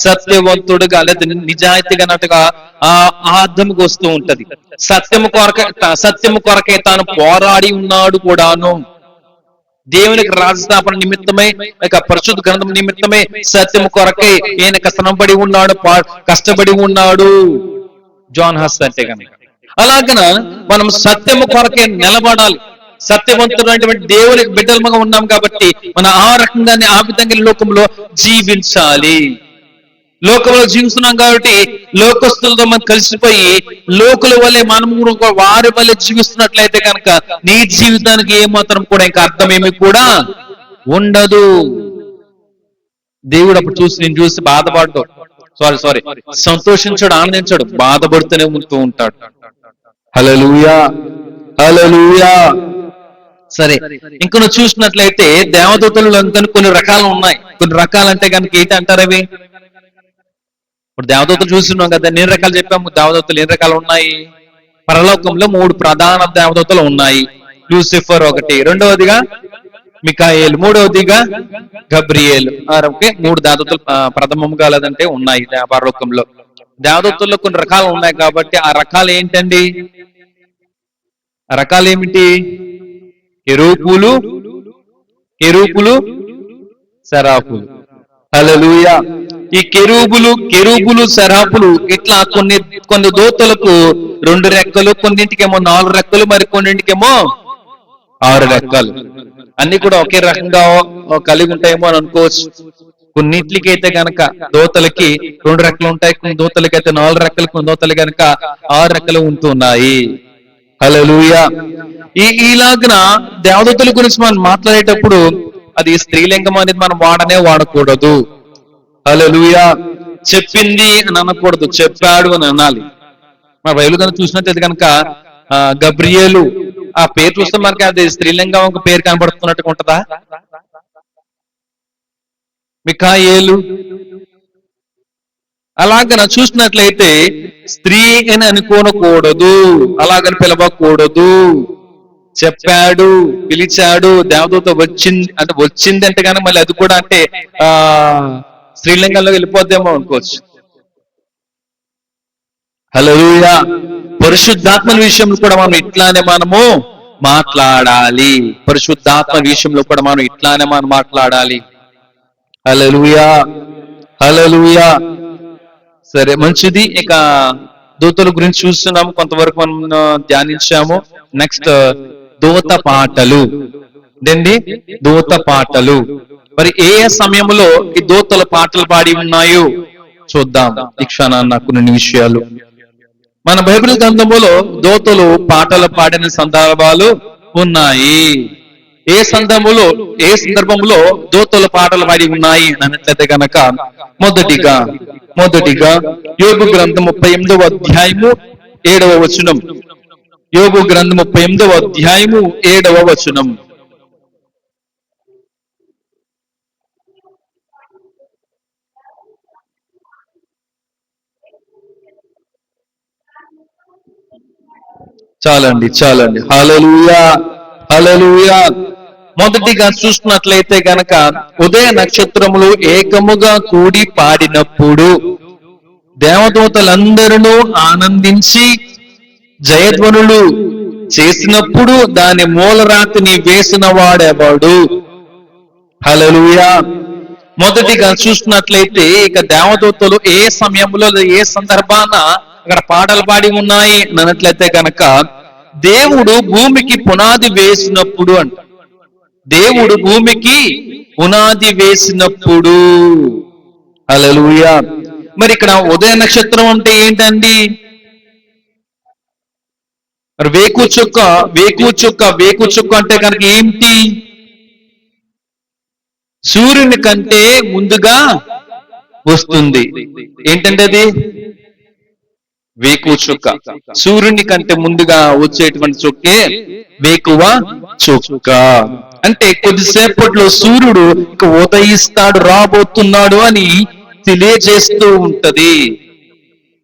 సత్యవంతుడుగా లేదా నిజాయితీగా అన్నట్టుగా ఆ అర్థంకి వస్తూ ఉంటది. సత్యము కొరకే తాను పోరాడి ఉన్నాడు కూడాను. దేవునికి రాజస్థాపన నిమిత్తమై పరిశుద్ధ గ్రంథం నిమిత్తమై సత్యము కొరకే ఈయన కష్టపడి ఉన్నాడు జాన్ హస్ అంటే కనుక. అలాగన మనం సత్యము కొరకే నిలబడాలి. సత్యవంతుడైనటువంటి దేవునికి బిడ్డలుగా ఉన్నాం కాబట్టి మనం ఆ రకంగానే ఆ విధంగా లోకంలో జీవించాలి. లోకంలో జీవిస్తున్నాం కాబట్టి లోకస్తులతో మనం కలిసిపోయి లోకుల వల్లే మనము వారి వల్లే జీవిస్తున్నట్లయితే కనుక నీ జీవితానికి ఏమాత్రం కూడా ఇంకా అర్థమేమి కూడా ఉండదు. దేవుడు అప్పుడు నేను చూసి బాధపడ్డాడు, సారీ సంతోషించాడు, ఆనందించాడు, బాధపడుతూనే ఉంటూ ఉంటాడు. హల్లెలూయా, హల్లెలూయా. సరే, ఇంకా నువ్వు చూసినట్లయితే దేవదూతలు కొన్ని రకాలు ఉన్నాయి. కొన్ని రకాలు అంటే కనుక ఏంటి అంటారు అవి? ఇప్పుడు దేవదూతలు చూస్తున్నాం కదా, ఎన్ని రకాలు చెప్పాము. దేవదూతలు ఎన్ని రకాలు ఉన్నాయి? పరలోకంలో 3 ప్రధాన దేవదూతలు ఉన్నాయి. లూసిఫర్ ఒకటి, రెండవదిగా మికాయేలు, మూడవదిగా గబ్రియేలు. 3 దేవదూతలు ప్రథమంగా లేదంటే ఉన్నాయి పరలోకంలో. దేవదూతల్లో కొన్ని రకాలు ఉన్నాయి కాబట్టి ఆ రకాలు ఏంటండి? ఆ రకాలు ఏమిటి? కెరూపులు సెరాపులు. హల్లెలూయా. ఈ కెరూబులు సెరాపులు ఇట్లా కొన్ని దూతలకు 2 రెక్కలు, కొన్నింటికేమో 4 రెక్కలు, మరి కొన్నింటికేమో 6 రెక్కలు. అన్ని కూడా ఒకే రకంగా కలిగి ఉంటాయేమో అని అనుకోవచ్చు. కొన్నింటికి అయితే గనక దూతలకి 2 రెక్కలు ఉంటాయి, కొన్ని దూతలకి అయితే 4 రెక్కలు, కొన్ని దూతలు గనక 6 రెక్కలు ఉంటున్నాయి. హల్లెలూయా. ఇలాగన దేవదూతల గురించి మనం మాట్లాడేటప్పుడు అది స్త్రీలింగం అనేది మనం వాడకూడదు. హల్లెలూయా. చెప్పింది అని అనకూడదు, చెప్పాడు అని అనాలి. మా బైబిల్ కనుక చూసినట్లయితే కనుక గబ్రియేలు ఆ పేరు చూస్తే మనకి అది స్త్రీలింగం ఒక పేరు కనబడుతున్నట్టుగా ఉంటదా? మికాయేలు అలాగన చూసినట్లయితే స్త్రీ అని అనుకోనకూడదు, అలాగని పిలవకూడదు. చెప్పాడు, పిలిచాడు, దేవదూత వచ్చింది అంటే కానీ మళ్ళీ అది కూడా అంటే శ్రీలింగంలో వెళ్ళిపోద్దేమో అనుకోవచ్చు. హల్లెలూయా. పరిశుద్ధాత్మ విషయంలో కూడా మనం ఇట్లానే మనము మాట్లాడాలి. పరిశుద్ధాత్మ విషయంలో కూడా మనం ఇట్లానే మనం మాట్లాడాలి. హల్లెలూయా, హల్లెలూయా. సరే, మంచిది. ఇక దూతల గురించి చూస్తున్నాము, కొంతవరకు మనం ధ్యానించాము. నెక్స్ట్ దూత పాటలు. ఏంటి దూత పాటలు? మరి ఏ సమయంలో ఈ దూతల పాటలు పాడి ఉన్నాయో చూద్దాం ఈ క్షణాన్న కొన్ని విషయాలు. మన బైబిల్ గ్రంథములో దూతలు పాటలు పాడిన సందర్భాలు ఉన్నాయి. ఏ సందర్భంలో దూతలు పాటలు పాడి ఉన్నాయి అన్నట్లయితే కనుక మొదటిగా యోబు గ్రంథం 38వ అధ్యాయము 7వ వచనం. యోబు గ్రంథం 38వ అధ్యాయము 7వ వచనం. చాలండి. హల్లెలూయా, హల్లెలూయా. మొదటిగా చూస్తున్నట్లయితే గనక ఉదయ నక్షత్రములు ఏకముగా కూడి పాడినప్పుడు దేవదూతలందరూ ఆనందించి జయధ్వనులు చేసినప్పుడు దాని మూలరాతిని వేసిన వాడెవడు? హల్లెలూయా. మొదటిగా చూస్తున్నట్లయితే ఇక దేవదూతలు ఏ సమయంలో ఏ సందర్భాన అక్కడ పాటలు పాడి ఉన్నాయి అన్నట్లయితే కనుక దేవుడు భూమికి పునాది వేసినప్పుడు అంట. దేవుడు భూమికి పునాది వేసినప్పుడు. హల్లెలూయా. మరి ఇక్కడ ఉదయ నక్షత్రం అంటే ఏంటండి? మరి వేకు చుక్క అంటే కనుక ఏంటి? సూర్యుని కంటే ముందుగా వస్తుంది. ఏంటంటే అది వేకువ చుక్క. సూర్యుని కంటే ముందుగా వచ్చేటువంటి చుక్కే వేకువ చుక్క. అంటే కొద్దిసేపట్లో సూర్యుడు ఇక ఉదయిస్తాడు, రాబోతున్నాడు అని తెలియజేస్తూ ఉంటది.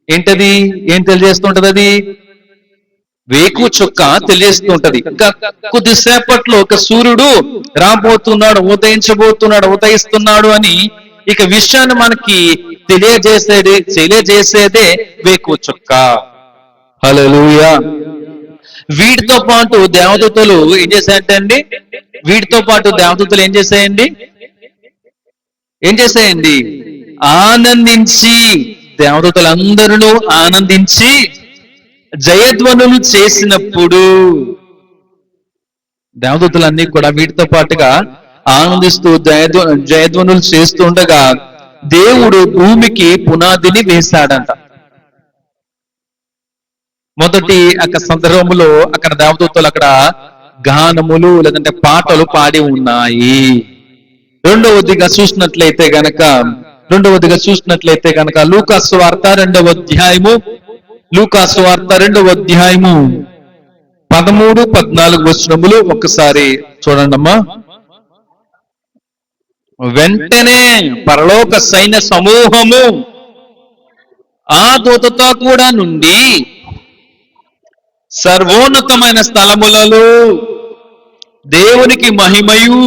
ఏంటది? ఏం తెలియజేస్తూ ఉంటది? అది వేకువ చుక్క తెలియజేస్తూ ఉంటది. ఇంకా కొద్దిసేపట్లో ఒక సూర్యుడు రాబోతున్నాడు, ఉదయిస్తున్నాడు అని ఇక విషయాన్ని మనకి తెలియజేసేదే వేకువ చుక్క. హల్లెలూయా. వీటితో పాటు దేవదూతలు ఏం చేశాయండి? ఏం చేశాయండి? ఆనందించి, దేవదూతలందరూ ఆనందించి జయధ్వనులు చేసినప్పుడు, దేవదూతలన్నీ కూడా వీటితో పాటుగా ఆనందిస్తూ జయధ్వనులు చేస్తూ ఉండగా దేవుడు భూమికి పునాదిని వేశాడంట. మొదటి సందర్భంలో అక్కడ దేవదూతలు అక్కడ గానములు లేదంటే పాటలు పాడి ఉన్నాయి. రెండవదిగా చూసినట్లయితే గనక లూకాసు వార్త 2వ అధ్యాయము 13-14 వచనములు ఒక్కసారి చూడండి అమ్మా. వెంటనే పరలోక సైన్య సమూహము ఆ దూతతో కూడా నుండి సర్వోన్నతమైన స్థలములలో దేవునికి మహిమయు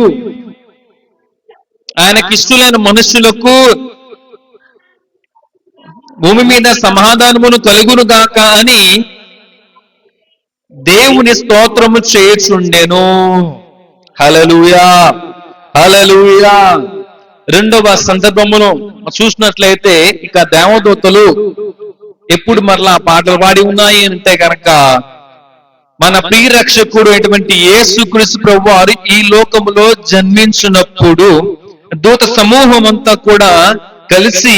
ఆయనకిష్టులైన మనుషులకు భూమి మీద సమాధానమును కలుగును గాక అని దేవుని స్తోత్రము చేయుచుండెను. హల్లెలూయా, హల్లెలూయా. రెండవ సందర్భమును చూసినట్లయితే ఇక దేవదూతలు ఎప్పుడు మరలా పాటలు పాడి ఉన్నాయి అంటే కనుక మన ప్రియ రక్షకుడు అటువంటి యేసుక్రీస్తు ప్రభువారు ఈ లోకములో జన్మించినప్పుడు దూత సమూహం అంతా కూడా కలిసి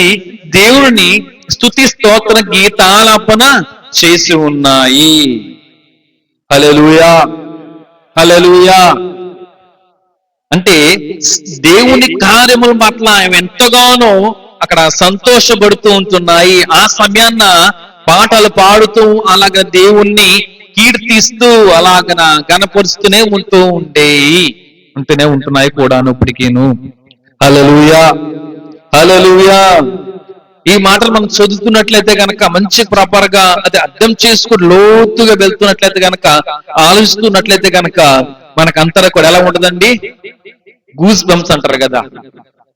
దేవుని స్తుతి స్తోత్ర గీతాలాపన చేసి ఉన్నాయి. హల్లెలూయా, హల్లెలూయా. అంటే దేవుని కార్యముల పట్ల ఎంతగానో అక్కడ సంతోషపడుతూ ఉంటున్నాయి. ఆ సమయాన్న పాటలు పాడుతూ అలాగ దేవుణ్ణి కీర్తిస్తూ అలాగన గణపరుస్తూనే ఉంటున్నాయి కూడాను ఇప్పటికీను. హల్లెలూయా, హల్లెలూయా. ఈ మాటలు మనం చదువుతున్నట్లయితే గనక మంచి ప్రాపర్ గా అది అర్థం చేసుకుని లోతుగా వెళ్తున్నట్లయితే గనక, ఆలోచిస్తున్నట్లయితే గనక మనకంతా కూడా ఎలా ఉంటదండి? గూస్ బంప్స్ అంటారు కదా,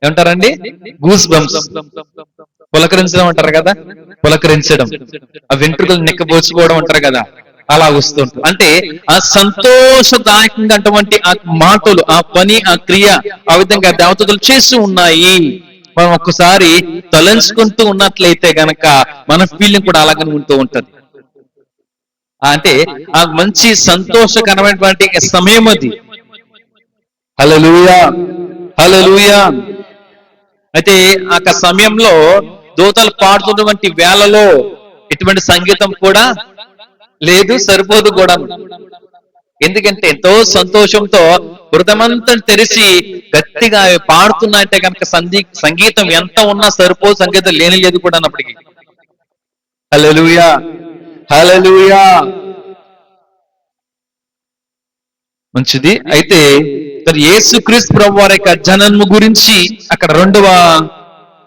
ఏమంటారండి? Goose bumps. పులకరించడం అంటారు కదా, పులకరించడం, ఆ వెంట్రుకలు నెక్కబోచుకోవడం అంటారు కదా, అలా వస్తుంటారు. అంటే ఆ సంతోషదాయకంగా అటువంటి ఆ మాటలు, ఆ పని, ఆ క్రియ ఆ విధంగా దేవతలు చేసి ఉన్నాయి. మనం ఒక్కసారి తలంచుకుంటూ ఉన్నట్లయితే గనక మన ఫీలింగ్ కూడా అలాగనే ఉంటూ ఉంటది. అంటే ఆ మంచి సంతోషకరమైనటువంటి సమయం అది. హల్లెలూయా, హల్లెలూయా. అయితే ఆ సమయంలో దూతలు పాడుతున్నటువంటి వేళలో ఎటువంటి సంగీతం కూడా లేదు, సరిపోదు కూడా. ఎందుకంటే ఎంతో సంతోషంతో హృదయమంతా తెరిచి గట్టిగా పాడుతున్నాయంటే కనుక సంగీతం ఎంత ఉన్నా సరిపోదు, సంగీతం లేని లేదు కూడా అన్నప్పటికీ. హల్లెలూయా, హల్లెలూయా. మంచిది. అయితే యేసుక్రీస్తు ప్రభువు వారి యొక్క జననము గురించి అక్కడ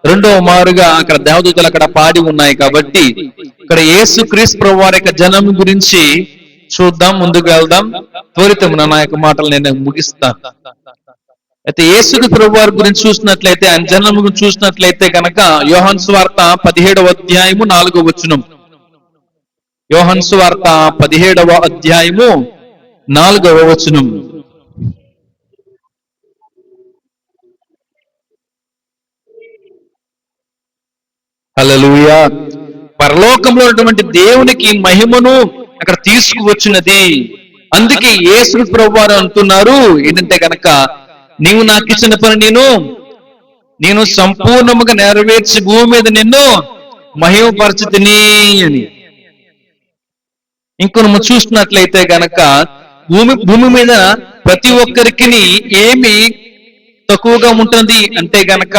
రెండవ మారుగా అక్కడ దేవదూతలు అక్కడ పాడి ఉన్నాయి కాబట్టి ఇక్కడ యేసుక్రీస్తు ప్రభువు వారి యొక్క జననం గురించి చూద్దాం, ముందుకు వెళ్దాం. త్వరితమున నా యొక్క మాటలు నేను ముగిస్తాను. అయితే యేసు ప్రభు వారి గురించి చూసినట్లయితే, ఆయన జననం గురించి చూసినట్లయితే కనుక యోహాను సువార్త 17వ అధ్యాయము 4వ వచనం. యోహాను సువార్త 17వ అధ్యాయము 4వ వచనం. హల్లెలూయా. పరలోకంలో ఉన్నటువంటి దేవునికి మహిమను అక్కడ తీసుకువచ్చినది. అందుకే యేసు ప్రభు వారు అంటున్నారు ఏంటంటే గనక, నీవు నాకు ఇచ్చిన పని నేను సంపూర్ణముగా నెరవేర్చి భూమి మీద నిన్ను మహిమపరచుతిని అని. ఇంకొన చూసినట్లయితే గనక భూమి మీద ప్రతి ఒక్కరికి ఏమి తక్కువగా ఉంటుంది అంటే గనక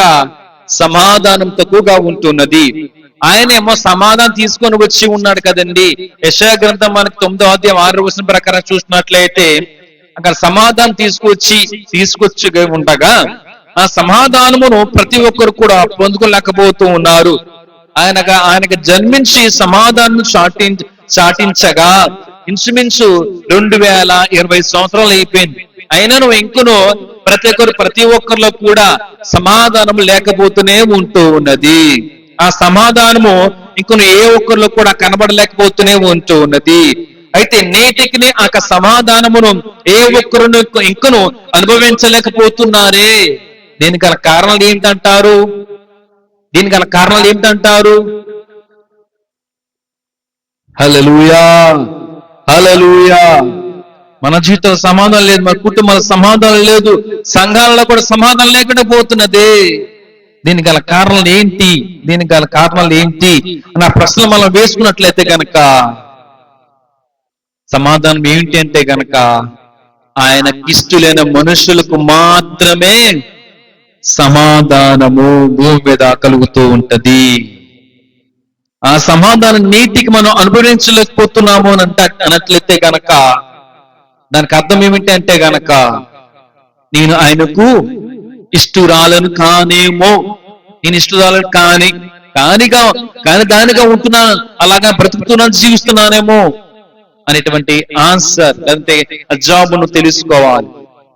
సమాధానం తక్కువగా ఉంటున్నది. ఆయనేమో సమాధానం తీసుకొని వచ్చి ఉన్నాడు కదండి. యెషయా గ్రంథం మనకి 9వ అధ్యాయం 6వ వచనం ప్రకారం చూసినట్లయితే అక్కడ సమాధానం తీసుకొచ్చి ఉండగా ఆ సమాధానమును ప్రతి ఒక్కరు కూడా పొందుకోలేకపోతూ ఉన్నారు. ఆయనకు జన్మించి సమాధానం చాటించగా ఇంచుమించు 2020 సంవత్సరాలు అయిపోయింది. అయినను ఇంకను ప్రతి ఒక్కరిలో కూడా సమాధానం లేకపోతూనే ఉంటూ ఉన్నది. ఆ సమాధానము ఇంకను ఏ ఒక్కరిలో కూడా కనబడలేకపోతూనే ఉంటూ ఉన్నది. అయితే నేటికి ఆ సమాధానమును ఏ ఒక్కరు ఇంకను అనుభవించలేకపోతున్నారే. దీనికి గల కారణాలు ఏంటంటారు? హల్లెలూయా, హల్లెలూయా. మన జీవితంలో సమాధానం లేదు, మన కుటుంబాల సమాధానం లేదు, సంఘాలలో కూడా సమాధానం లేకుండా పోతున్నది. దీనికి గల కారణాలు ఏంటి అన్న ప్రశ్నలు మనం వేసుకున్నట్లయితే గనక సమాధానం ఏంటి అంటే గనక ఆయనకిష్టులైన మనుషులకు మాత్రమే సమాధానము భూమి మీద కలుగుతూ ఉంటది. ఆ సమాధానం నీటికి మనం అనుభవించలేకపోతున్నాము అని అన్నట్లయితే గనక దానికి అర్థం ఏమిటి అంటే గనక నేను ఆయనకు ఇష్టురాలను కానేమో, నేను ఇష్టురాలను కానీ దానిగా ఉంటున్నాను, అలాగా బ్రతుకుతున్నాను, జీవిస్తున్నానేమో అనేటువంటి ఆన్సర్ లేదంటే జాబ్ను తెలుసుకోవాలి.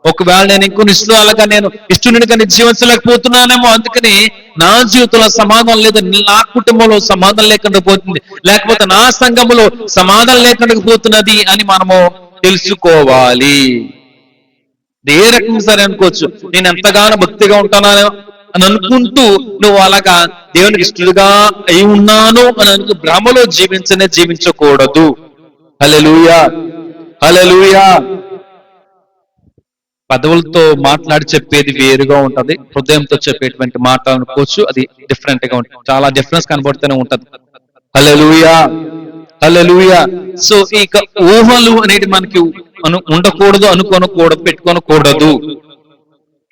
ఒకవేళ నేను ఇంకొన్ని ఇష్టాలుగా నేను ఇష్టనుడిగా జీవించలేకపోతున్నానేమో, అందుకని నా జీవితంలో సమాధానం లేదు, నా కుటుంబంలో సమాధానం లేకుండా పోతుంది, లేకపోతే నా సంఘములో సమాధానం లేకుండా పోతున్నది అని మనము తెలుసుకోవాలి. ఏ రకంగా సరే అనుకోవచ్చు, నేను ఎంతగానో భక్తిగా ఉంటానో అని అనుకుంటూ నువ్వు అలాగా దేవునికి ఇష్టడుగా అయి ఉన్నాను అని అనుకు భ్రమలో జీవించకూడదు. హల్లెలూయా, హల్లెలూయా. పదవులతో మాట్లాడి చెప్పేది వేరుగా ఉంటది, హృదయంతో చెప్పేటువంటి మాట అనుకోవచ్చు, అది డిఫరెంట్ గా ఉంటుంది, చాలా డిఫరెన్స్ కనబడుతూనే ఉంటది. హల్లెలూయా, హల్లెలూయా. సో ఇక ఊహలు అనేది మనకి ఉండకూడదు, అనుకోనకూడదు, పెట్టుకోనకూడదు.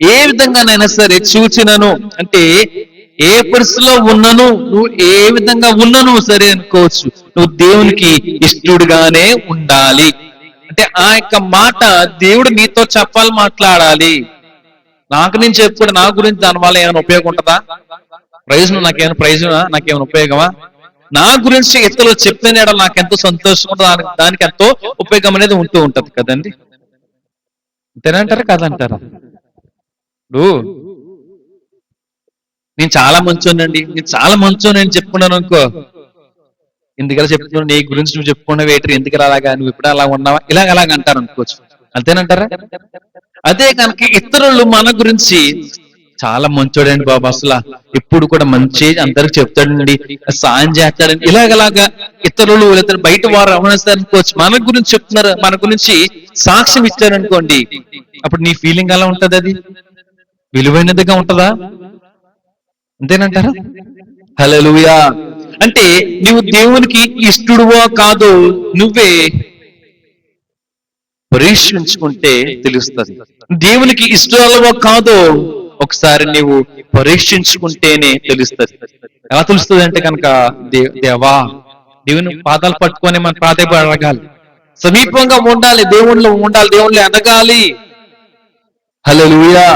ఏ విధంగానైనా సరే సూచనను అంటే ఏ పరిస్థితిలో ఉన్నను, నువ్వు ఏ విధంగా ఉన్నను సరే అనుకోవచ్చు, నువ్వు దేవునికి ఇష్టడుగానే ఉండాలి. అంటే ఆ యొక్క మాట దేవుడు నీతో మాట్లాడాలి. నాకు నేను చెప్పుడు నా గురించి దానివల్ల ఏమైనా ఉపయోగం ఉంటుందా? ప్రయోజనం నాకేమైనా ఉపయోగమా? నా గురించి ఇతరులు చెప్తేనే నాకు ఎంతో సంతోషం ఉంటుంది, దానికి ఎంతో ఉపయోగం అనేది ఉంటూ ఉంటది కదండి. అంతేనంటారా కాదంటారా? ఇప్పుడు నేను చాలా మంచోనండి, నేను చాలా మంచోనని చెప్పుకున్నాను అనుకో, ఎందుకలా చెప్తున్నావు, నీ గురించి నువ్వు చెప్పుకున్నావు ఏంటి, ఎందుకు అలాగా, నువ్వు ఇప్పుడు అలా ఉన్నావా, అలాగ అంటారు అనుకోవచ్చు. అంతేనంటారా? అదే కనుక ఇతరులు మన గురించి చాలా మంచోడండి బాబు, అసలు ఎప్పుడు కూడా మంచి అందరికి చెప్తాడండి, సాయం చేస్తాడండి, ఇలాగలాగా ఇతరులు బయట వారు అవనిస్తారు అనుకోవచ్చు. మన గురించి చెప్తున్నారు, మన గురించి సాక్ష్యం ఇచ్చారనుకోండి, అప్పుడు నీ ఫీలింగ్ ఎలా ఉంటది? అది విలువైనదిగా ఉంటదా? అంతేనంటారా? హల్లెలూయా. అంటే నువ్వు దేవునికి ఇష్టడువో కాదో నువ్వే పరీక్షించుకుంటే తెలుస్తుంది. దేవునికి ఇష్టాలవో కాదో ఒకసారి నీవు పరీక్షించుకుంటేనే తెలుస్తుంది. ఎలా తెలుస్తుంది అంటే కనుక దేవా, దేవుని పాదాలు పట్టుకొని మన ప్రాధాన్యత అడగాలి, సమీపంగా ఉండాలి, దేవుళ్ళు ఎదగాలి. హల్లెలూయా.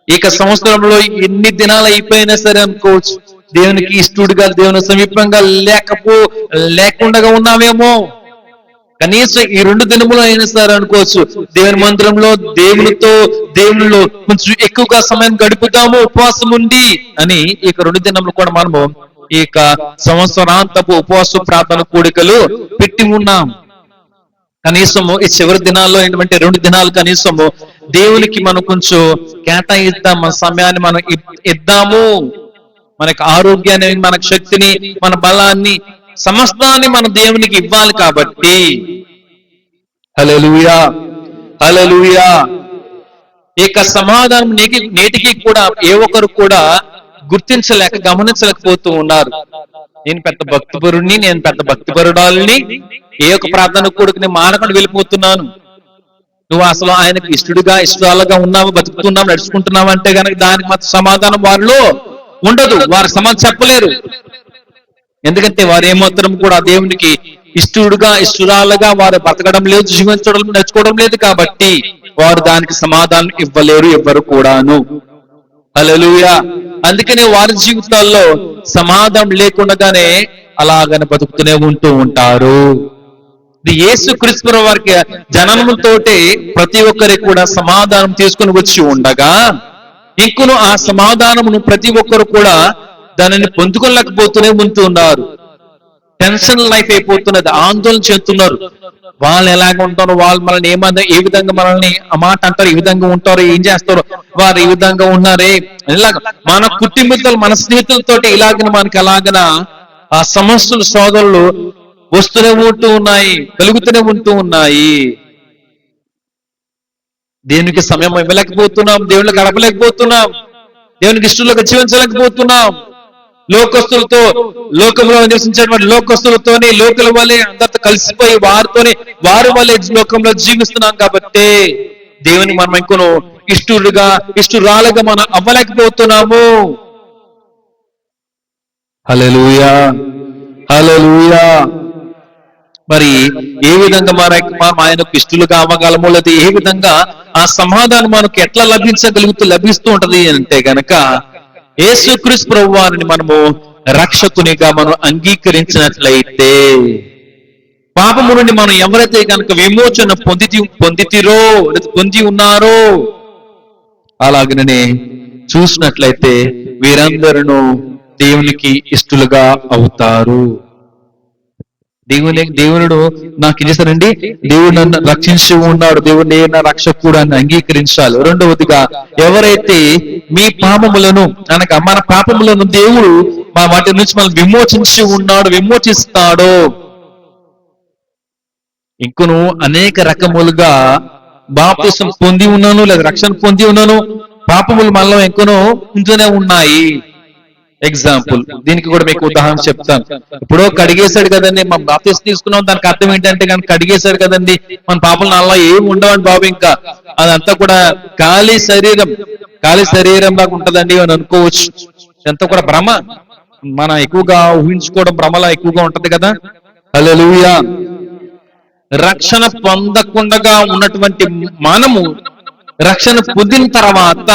ఇక సంవత్సరంలో ఎన్ని దినాలు అయిపోయినా సరే అనుకోవచ్చు, దేవునికి ఇష్టడుగా దేవుని సమీపంగా లేకుండా ఉన్నామేమో. కనీసం ఈ 2 దినములు అయినా సరే అనుకోవచ్చు, దేవుని మందిరంలో దేవునిలో కొంచెం ఎక్కువగా సమయం గడుపుతాము ఉపవాసం ఉండి అని. ఇక 2 దినములు కూడా మనము ఈ సంవత్సరాంతపు ఉపవాస ప్రార్థన కూడికలు పెట్టి ఉన్నాం. కనీసము ఈ చివరి దినాల్లో ఏంటంటే 2 దినాలు కనీసము దేవునికి మనం కొంచెం కేటాయిద్దాం, మన సమయాన్ని మనం ఇద్దాము. మనకు ఆరోగ్యాన్ని, మనకు శక్తిని, మన బలాన్ని, సమస్తాన్ని మనం దేవునికి ఇవ్వాలి కాబట్టి. హల్లెలూయా, హల్లెలూయా. ఇక సమాధానం నేటికి కూడా ఏ ఒక్కరు కూడా గమనించలేకపోతూ ఉన్నారు. నేను పెద్ద భక్తిపరుడిని, నేను పెద్ద భక్తిపరుడాలని, ఏ ఒక్క ప్రార్థన కొడుకుని మానకుండా వెళ్ళిపోతున్నాను. నువ్వు అసలు ఆయనకు ఇష్టాలుగా ఉన్నావు, బతుకుతున్నావు, నడుచుకుంటున్నావు అంటే కనుక దానికి మాత్రం సమాధానం వారిలో ఉండదు. వారు సమాధానం చెప్పలేరు. ఎందుకంటే వారు ఏమాత్రం కూడా దేవునికి ఇష్టురాలుగా వారు బతకడం లేదు, జీవించడం, నడుచుకోవడం లేదు కాబట్టి వారు దానికి సమాధానం ఇవ్వలేరు ఎవ్వరు కూడాను. హల్లెలూయా. అందుకనే వారి జీవితాల్లో సమాధానం లేకుండానే అలాగనే బతుకుతూనే ఉంటూ ఉంటారు. ఇది యేసుక్రీస్తు వారికి జననముతోటే ప్రతి ఒక్కరికి కూడా సమాధానం తీసుకుని వచ్చి ఉండగా, ఇంకను ఆ సమాధానమును ప్రతి ఒక్కరు కూడా దానిని పొందుకోలేకపోతూనే ఉంటూ ఉన్నారు. టెన్షన్ లైఫ్ అయిపోతున్నది, ఆందోళన చెందుతున్నారు. వాళ్ళు ఎలాగ ఉంటారు, వాళ్ళు మనల్ని ఏ విధంగా మనల్ని ఆ మాట అంటారు, ఈ విధంగా ఉంటారు, ఏం చేస్తారు, వారు ఈ విధంగా ఉన్నారే, ఇలాగ మన కుటుంబీకులు, మన స్నేహితులతోటి ఇలాగన మనకి అలాగన ఆ సమస్యలు, సోదరులు వస్తూనే ఉంటూ ఉన్నాయి, కలుగుతూనే ఉంటూ ఉన్నాయి. దేవునికి సమయం ఇవ్వలేకపోతున్నాం, దేవుని గడపలేకపోతున్నాం, దేవునికి ఇష్టంలోకి జీవించలేకపోతున్నాం. లోకస్తులతో, లోకంలో నివసించేటువంటి లోకస్తులతోని, లోకల వల్లే అందరితో కలిసిపోయి వారి వల్లే లోకంలో జీవిస్తున్నాం కాబట్టి దేవుని మనం ఇంకొను ఇష్టురాలుగా మనం అవ్వలేకపోతున్నాము. హల్లెలూయా, హల్లెలూయా. మరి ఏ విధంగా మనం ఆయనకు ఇష్టలుగా అవ్వగలము, లేదా ఏ విధంగా ఆ సమాధానం మనకు ఎట్లా లభిస్తూ ఉంటది అంటే గనక యేసుక్రీస్తు ప్రభువారిని మనము రక్షకునిగా మనం అంగీకరించినట్లయితే, పాపము నుండి మనం ఎవరైతే కనుక విమోచన పొంది ఉన్నారో అలాగనే చూసినట్లయితే వీరందరూ దేవునికి ఇష్టలుగా అవుతారు. దేవునుడు నాకు ఏం చేశారండి, దేవుడు నన్ను రక్షించి ఉన్నాడు, దేవుడు నా రక్షకుడు అని అంగీకరించాలి. రెండవదిగా, ఎవరైతే మీ పాపములను అనగా మన పాపములను దేవుడు వాటి నుంచి మనం విమోచించి ఉన్నాడు, విమోచిస్తాడో. ఇంకను అనేక రకములుగా బాప్తిసం పొంది ఉన్నాను, లేదా రక్షణ పొంది ఉన్నాను, పాపములు మనలో ఇంకనూ ఉంటూనే ఉన్నాయి. ఎగ్జాంపుల్ దీనికి కూడా మీకు ఉదాహరణ చెప్తాను. ఇప్పుడు కడిగేశాడు కదండి, మనం బాప్తిసం తీసుకున్నాం, దానికి అర్థం ఏంటంటే కనుక కడిగేశాడు కదండి, మన పాపలు అలా ఏమి ఉండవండి బాబు, ఇంకా అదంతా కూడా ఖాళీ శరీరం లాగా ఉంటదండి అని అనుకోవచ్చు. ఎంత కూడా భ్రమ, మనం ఎక్కువగా ఊహించుకోవడం భ్రమలా ఎక్కువగా ఉంటది కదా. హల్లెలూయా. రక్షణ పొందకుండా ఉన్నటువంటి మనము రక్షణ పొందిన తర్వాత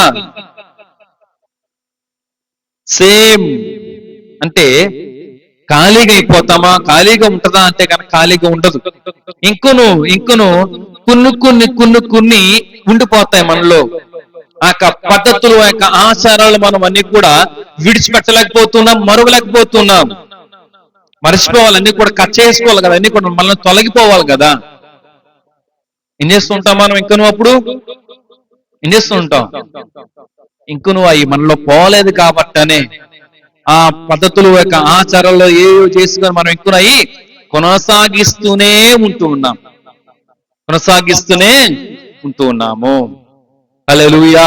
సేమ్ అంటే ఖాళీగా అయిపోతామా, ఖాళీగా ఉంటుందా అంటే కనుక ఖాళీగా ఉండదు. ఇంకొను కొన్ని ఉండిపోతాయి మనలో. ఆ యొక్క పద్ధతులు, ఆ యొక్క ఆచారాలు మనం అన్ని కూడా విడిచిపెట్టలేకపోతున్నాం, మరువలేకపోతున్నాం. మర్చిపోవాలి, అన్ని కూడా కట్ చేసుకోవాలి కదా, అన్ని కూడా మనల్ని తొలగిపోవాలి కదా. ఏం చేస్తూ ఉంటాం మనం? అప్పుడు ఏం చేస్తూ ఉంటాం? అవి మనలో పోలేదు కాబట్టనే ఆ పద్ధతులు, యొక్క ఆచారాల్లో ఏవో చేసుకొని మనం అయి కొనసాగిస్తూనే ఉన్నాము. హల్లెలూయా,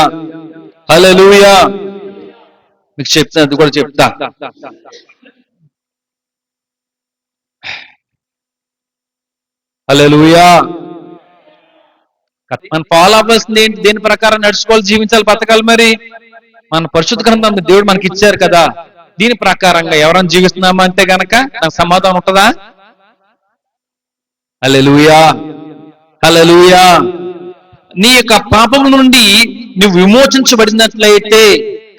హల్లెలూయా. మీకు చెప్తాను, అది కూడా చెప్తా. హల్లెలూయా. మనం ఫాలో అవ్వాల్సింది ఏంటి? దేని ప్రకారం నడుచుకోవాలి, జీవించాలి, బతకాలి. మరి మన పరిశుద్ధ గ్రంథం దేవుడు మనకి ఇచ్చారు కదా, దీని ప్రకారంగా ఎవరైనా జీవిస్తున్నామా అంటే గనక నాకు సమాధానం ఉంటుందా? హల్లెలూయా, హల్లెలూయా. నీ యొక్క పాపం నుండి నువ్వు విమోచించబడినట్లయితే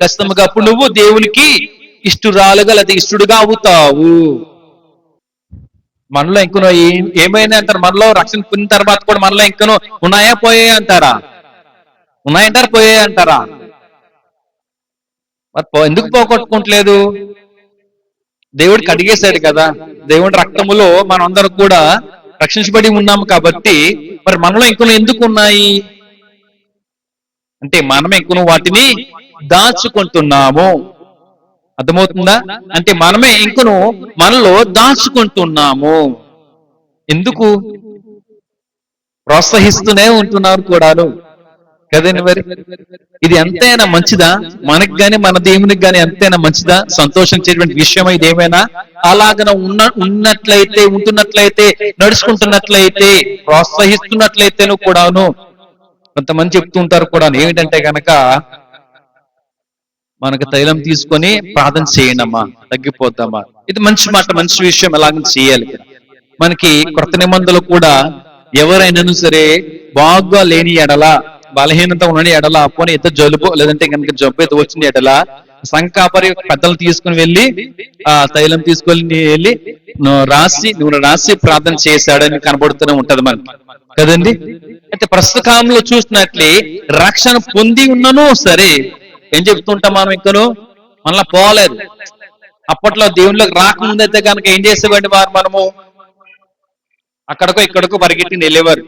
ఖచ్చితంగా అప్పుడు నువ్వు దేవునికి ఇష్టురాలుగా లేదా ఇష్టడుగా అవుతావు. మనలో ఇంకనో ఏమైనా అంటారు, మనలో రక్షణ పొందిన తర్వాత కూడా మనలో ఇంకనో ఉన్నాయా పోయాయి అంటారా? ఉన్నాయంటారా పోయాయి అంటారా? ఎందుకు పోగొట్టుకోవట్లేదు? దేవుడికి అడిగేశాడు కదా, దేవుడి రక్తములో మనం అందరం కూడా రక్షించబడి ఉన్నాము కాబట్టి మరి మనలో ఇంకనూ ఎందుకు ఉన్నాయి అంటే మనం ఇంకనూ వాటిని దాచుకుంటున్నాము. అర్థమవుతుందా? అంటే మనమే ఇంకను మనలో దాచుకుంటున్నాము. ఎందుకు? ప్రోత్సహిస్తూనే ఉంటున్నారు కూడాను కదండి. మరి ఇది ఎంతైనా మంచిదా? మనకి గాని మన దేవునికి గాని ఎంతైనా మంచిదా? సంతోషించేటువంటి విషయం ఇది ఏమైనా? అలాగన ఉన్నట్లయితే, ఉంటున్నట్లయితే, నడుచుకుంటున్నట్లయితే, ప్రోత్సహిస్తున్నట్లయితేను కూడాను కొంతమంది చెప్తూ ఉంటారు కూడా, ఏమిటంటే గనక మనకు తైలం తీసుకొని ప్రార్థన చేయనమ్మా, తగ్గిపోద్దామా. ఇది మంచి మాట, మంచి విషయం. ఎలాగ చేయాలి? మనకి కొత్త నిబంధనలు కూడా ఎవరైనాను సరే బాగా లేని ఎడల, బలహీనత ఉన్న ఎడల, పోనీ ఎంత జలుబు లేదంటే కనుక జబ్బు అయితే వచ్చిన ఎడల సంకాపరి పెద్దలు తీసుకుని వెళ్ళి ఆ తైలం తీసుకొని వెళ్ళి నూనె రాసి ప్రార్థన చేశాడని కనబడుతూనే ఉంటది మనకి కదండి. అయితే ప్రస్తుత కాలంలో చూసినట్లే రక్షణ పొంది ఉన్నను సరే ఏం చెప్తుంటాం మనం? ఇంకను మనలా పోలేదు. అప్పట్లో దేవుళ్ళకి రాకముందైతే కనుక ఏం చేసేవాడి వారు? మనము అక్కడికో ఇక్కడికో పరిగెట్టి వెళ్ళేవారు.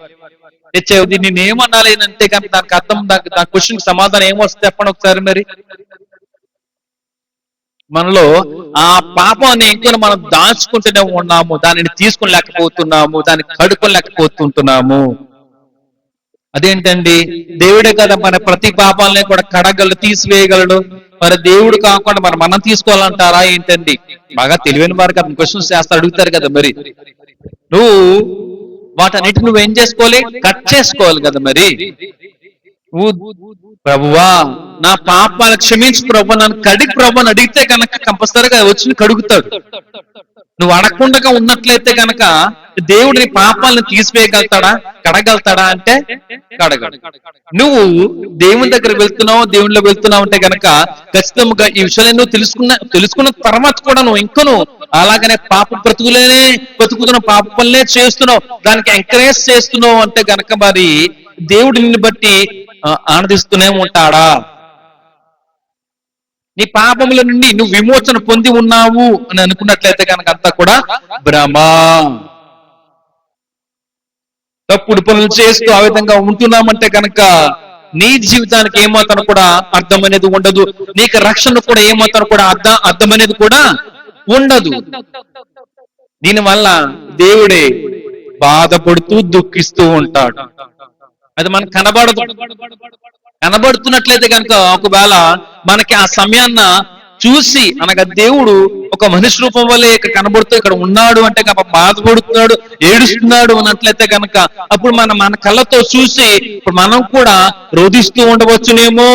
తెచ్చేది నేనేమనాలి అంటే కనుక దానికి అర్థం, దాని క్వశ్చన్ సమాధానం ఏమొస్తే చెప్పండి ఒకసారి. మరి మనలో ఆ పాపాన్ని ఇంకొన మనం దాచుకుంటూనే ఉన్నాము, దానిని తీసుకుని దాన్ని కడుక్కోలేకపోతుంటున్నాము. అదేంటండి? దేవుడే కదా మన ప్రతి పాపాలని కూడా కడగలడు, తీసివేయగలడు. మరి దేవుడు కాకుండా మనం తీసుకోవాలంటారా ఏంటండి? బాగా తెలివైన వారు కదా, క్వశ్చన్స్ చేస్తా అడుగుతారు కదా. మరి నువ్వు వాటన్నిటి నువ్వేం చేసుకోవాలి? కట్ చేసుకోవాలి కదా. మరి ప్రభువా నా పాపాలు క్షమించు ప్రభు, నన్ను కడిగి ప్రభు అని అడిగితే కనుక కంపల్సరీగా వచ్చి కడుగుతాడు. నువ్వు అడగకుండా ఉన్నట్లయితే కనుక దేవుడు నీ పాపాలను తీసివేయగలుగుతాడా, కడగలుగుతాడా అంటే కడగడు. నువ్వు దేవుని దగ్గర వెళ్తున్నావు, దేవునిలో వెళ్తున్నావు అంటే కనుక ఖచ్చితంగా ఈ విషయాలు నువ్వు తెలుసుకున్న తర్వాత కూడా నువ్వు ఇంకను అలాగనే పాప బ్రతుకుతున్నావు, పాప పనులే చేస్తున్నావు, దానికి ఎంకరేజ్ చేస్తున్నావు అంటే కనుక మరి దేవుడు నిన్ను బట్టి ఆనందిస్తూనే ఉంటాడా? నీ పాపముల నుండి నువ్వు విమోచన పొంది ఉన్నావు అని అనుకున్నట్లయితే కనుక అంతా కూడా భ్రమ. తప్పుడు పనులు చేస్తూ ఆ విధంగా ఉంటున్నామంటే కనుక నీ జీవితానికి ఏమాత్రం కూడా అర్థం అనేది ఉండదు. నీకు రక్షణ కూడా ఏమాత్రం కూడా అర్థం అనేది కూడా ఉండదు. దీనివల్ల దేవుడే బాధపడుతూ దుఃఖిస్తూ ఉంటాడు. అది మనకు కనబడుతున్నట్లయితే కనుక ఒకవేళ మనకి ఆ సమయాన్న చూసి అనగా దేవుడు ఒక మనిషి రూపం వల్లే కనబడుతూ ఇక్కడ ఉన్నాడు అంటే కనుక బాధపడుతున్నాడు, ఏడుస్తున్నాడు అన్నట్లయితే కనుక అప్పుడు మన కళ్ళతో చూసి ఇప్పుడు మనం కూడా రోధిస్తూ ఉండవచ్చునేమో.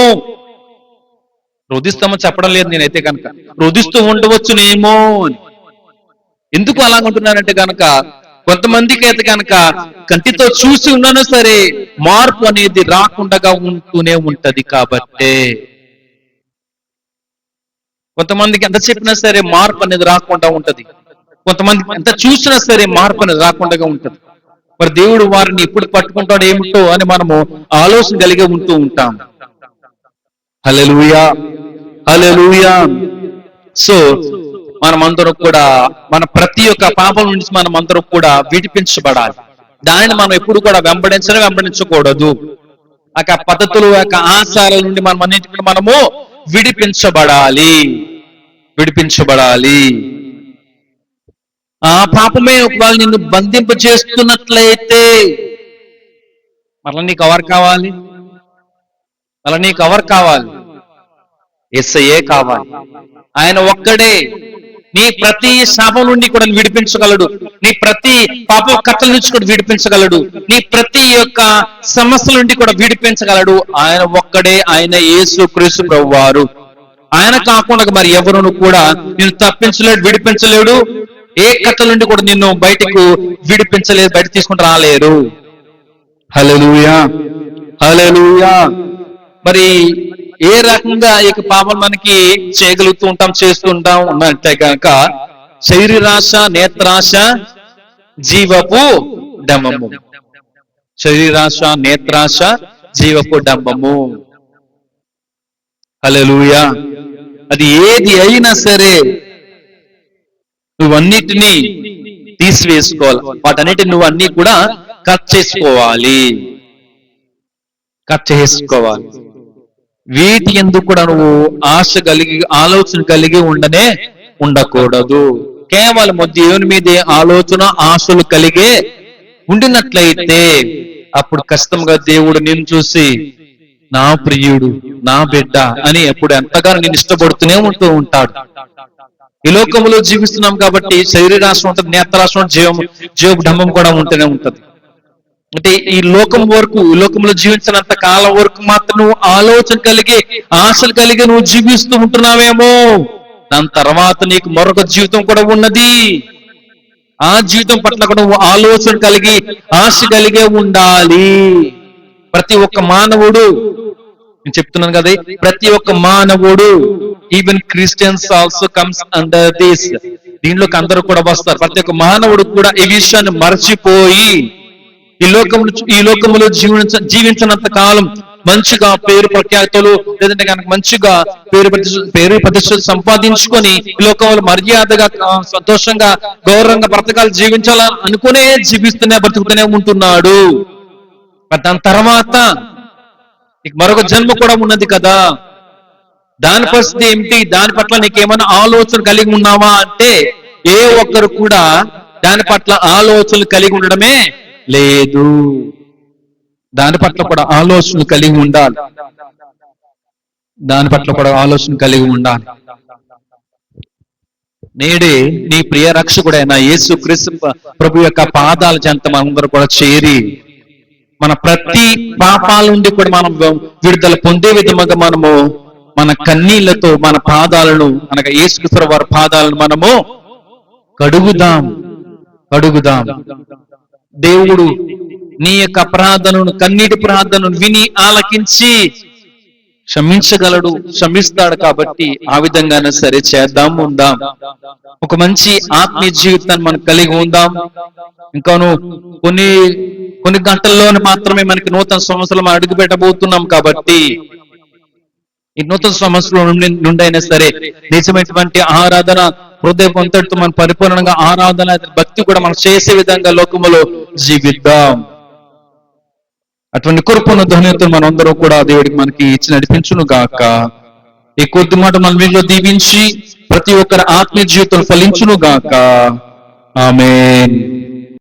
రోధిస్తామని చెప్పడం లేదు నేనైతే కనుక, రోధిస్తూ ఉండవచ్చునేమో అని. ఎందుకు అలాగుంటున్నానంటే కనుక కొంతమందికి అయితే కనుక కంటితో చూసి ఉన్నాను సరే మార్పు అనేది రాకుండా ఉంటూనే ఉంటది. కాబట్టే కొంతమందికి ఎంత చెప్పినా సరే మార్పు అనేది రాకుండా ఉంటది. కొంతమందికి ఎంత చూసినా సరే మార్పు అనేది రాకుండా ఉంటది. మరి దేవుడు వారిని ఎప్పుడు పట్టుకుంటాడు ఏమిటో అని మనము ఆలోచన కలిగి ఉంటూ ఉంటాం. హల్లెలూయా, హల్లెలూయా. సో మనమందరం కూడా మన ప్రతి ఒక్క పాపం నుంచి మనమందరం కూడా విడిపించబడాలి. దానిని మనం ఎప్పుడు కూడా వెంబడించకూడదు. ఆ పద్ధతులు, ఆ ఆచారాల నుండి మనం అన్నింటి మనము విడిపించబడాలి. ఆ పాపమే ఒకవేళ నిన్ను బంధింప చేస్తున్నట్లయితే మరలా నీకు ఎవరు కావాలి? యేసయ్యే కావాలి. ఆయన ఒక్కడే నీ ప్రతి శాపం నుండి కూడా విడిపించగలడు. నీ ప్రతి పాప కట్టల నుంచి కూడా విడిపించగలడు. నీ ప్రతి యొక్క సమస్యల నుండి కూడా విడిపించగలడు. ఆయన ఒక్కడే, ఆయన యేసుక్రీస్తు ప్రభువారు. ఆయన కాకుండా మరి ఎవరును కూడా నిన్ను తప్పించలేడు, విడిపించలేడు. ఏ కట్టల నుండి కూడా నిన్ను బయటకు విడిపించలేదు, బయట తీసుకుని రాలేరు. హల్లెలూయా, హల్లెలూయా. మరి ఏ రకంగా ఈ పాపం మనకి చేస్తూ ఉంటాం ఉన్నట్టే కనుక శరీరాశ, నేత్రాశ, జీవపు డంబము. శరీరాశ, నేత్రాశ, జీవపు డంబము. హల్లెలూయా. అది ఏది అయినా సరే నువ్వన్నిటినీ తీసివేసుకోవాలి. వాటన్నిటిని నువ్వు అన్ని కూడా కట్ చేసుకోవాలి. వీటి ఎందుకు కూడా నువ్వు ఆలోచన కలిగి ఉండకూడదు. కేవలం దేవుని మీదే ఆలోచన, ఆశలు కలిగే ఉండినట్లయితే అప్పుడు కష్టంగా దేవుడు నిన్ను చూసి నా ప్రియుడు, నా బిడ్డ అని ఎప్పుడు ఎంతగానో నేను ఇష్టపడుతూనే ఉంటూ ఉంటాడు. ఈ లోకంలో జీవిస్తున్నాం కాబట్టి శరీరాశం ఉంటుంది, నేత్రాశం ఉంటుంది, జీవపు డంబం కూడా ఉంటూనే ఉంటది. అంటే ఈ లోకంలో జీవించినంత కాలం వరకు మాత్రం నువ్వు ఆలోచన కలిగి, ఆశలు కలిగి నువ్వు జీవిస్తూ ఉంటున్నావేమో. దాని తర్వాత నీకు మరొక జీవితం కూడా ఉన్నది. ఆ జీవితం పట్ల కూడా నువ్వు ఆలోచన కలిగి, ఆశ కలిగే ఉండాలి. ప్రతి ఒక్క మానవుడు, నేను చెప్తున్నాను కదా, ప్రతి ఒక్క మానవుడు, even Christians also comes under this, దీనిలోకి అందరూ కూడా వస్తారు. ప్రతి ఒక్క మానవుడు కూడా ఈ విషయాన్ని మర్చిపోయి ఈ లోకములో జీవించినంత కాలం మంచిగా పేరు ప్రఖ్యాతులు, లేదంటే కనుక మంచిగా పేరు ప్రతిష్టలు సంపాదించుకొని ఈ లోకంలో మర్యాదగా, సంతోషంగా, గౌరవంగా బ్రతకాలు జీవించాలని అనుకునే బ్రతుకుతూనే ఉంటున్నాడు. దాని తర్వాత మరొక జన్మ కూడా ఉన్నది కదా. దాని పరిస్థితి ఏమిటి? దాని పట్ల నీకేమైనా ఆలోచన కలిగి ఉన్నావా అంటే ఏ ఒక్కరు కూడా దాని పట్ల ఆలోచనలు కలిగి ఉండడమే లేదు. దాని పట్ల కూడా ఆలోచనలు కలిగి ఉండాలి. నేడే నీ ప్రియ రక్షకుడైన యేసుక్రీస్తు ప్రభు యొక్క పాదాల చెంత మనందరూ కూడా చేరి మన ప్రతి పాపాల నుండి కూడా మనం విడుదల పొందే విధముగా మనము మన కన్నీళ్లతో మన పాదాలను, అనగా యేసుక్రీస్తు వారి పాదాలను మనము కడుగుదాం. దేవుడు నీ యొక్క ప్రార్థనను, కన్నీటి ప్రార్థనను విని ఆలకించి క్షమిస్తాడు. కాబట్టి ఆ విధంగానే సరే ఉందాం. ఒక మంచి ఆత్మీయ జీవితాన్ని మనం కలిగి ఉందాం. ఇంకాను కొన్ని గంటల్లోనే మాత్రమే మనకి నూతన సంవత్సరం అడుగు పెట్టబోతున్నాం. కాబట్టి ఈ నూతన సంవత్సరం నుండి అయినా సరే నిజమైనటువంటి ఆరాధన, హృదయపంతటితో మనం పరిపూర్ణంగా ఆరాధన, భక్తి కూడా మనం చేసే విధంగా లోకములో జీవిద్దాం. అటువంటి కృపను, ధన్యతను మనందరూ కూడా దేవుడికి మనకి ఇచ్చి నడిపించును గాక. ఈ కొద్ది మాట మన వీళ్ళు దీవించి ప్రతి ఒక్కరి ఆత్మీయ జీవితం ఫలించును గాక. ఆమేన్.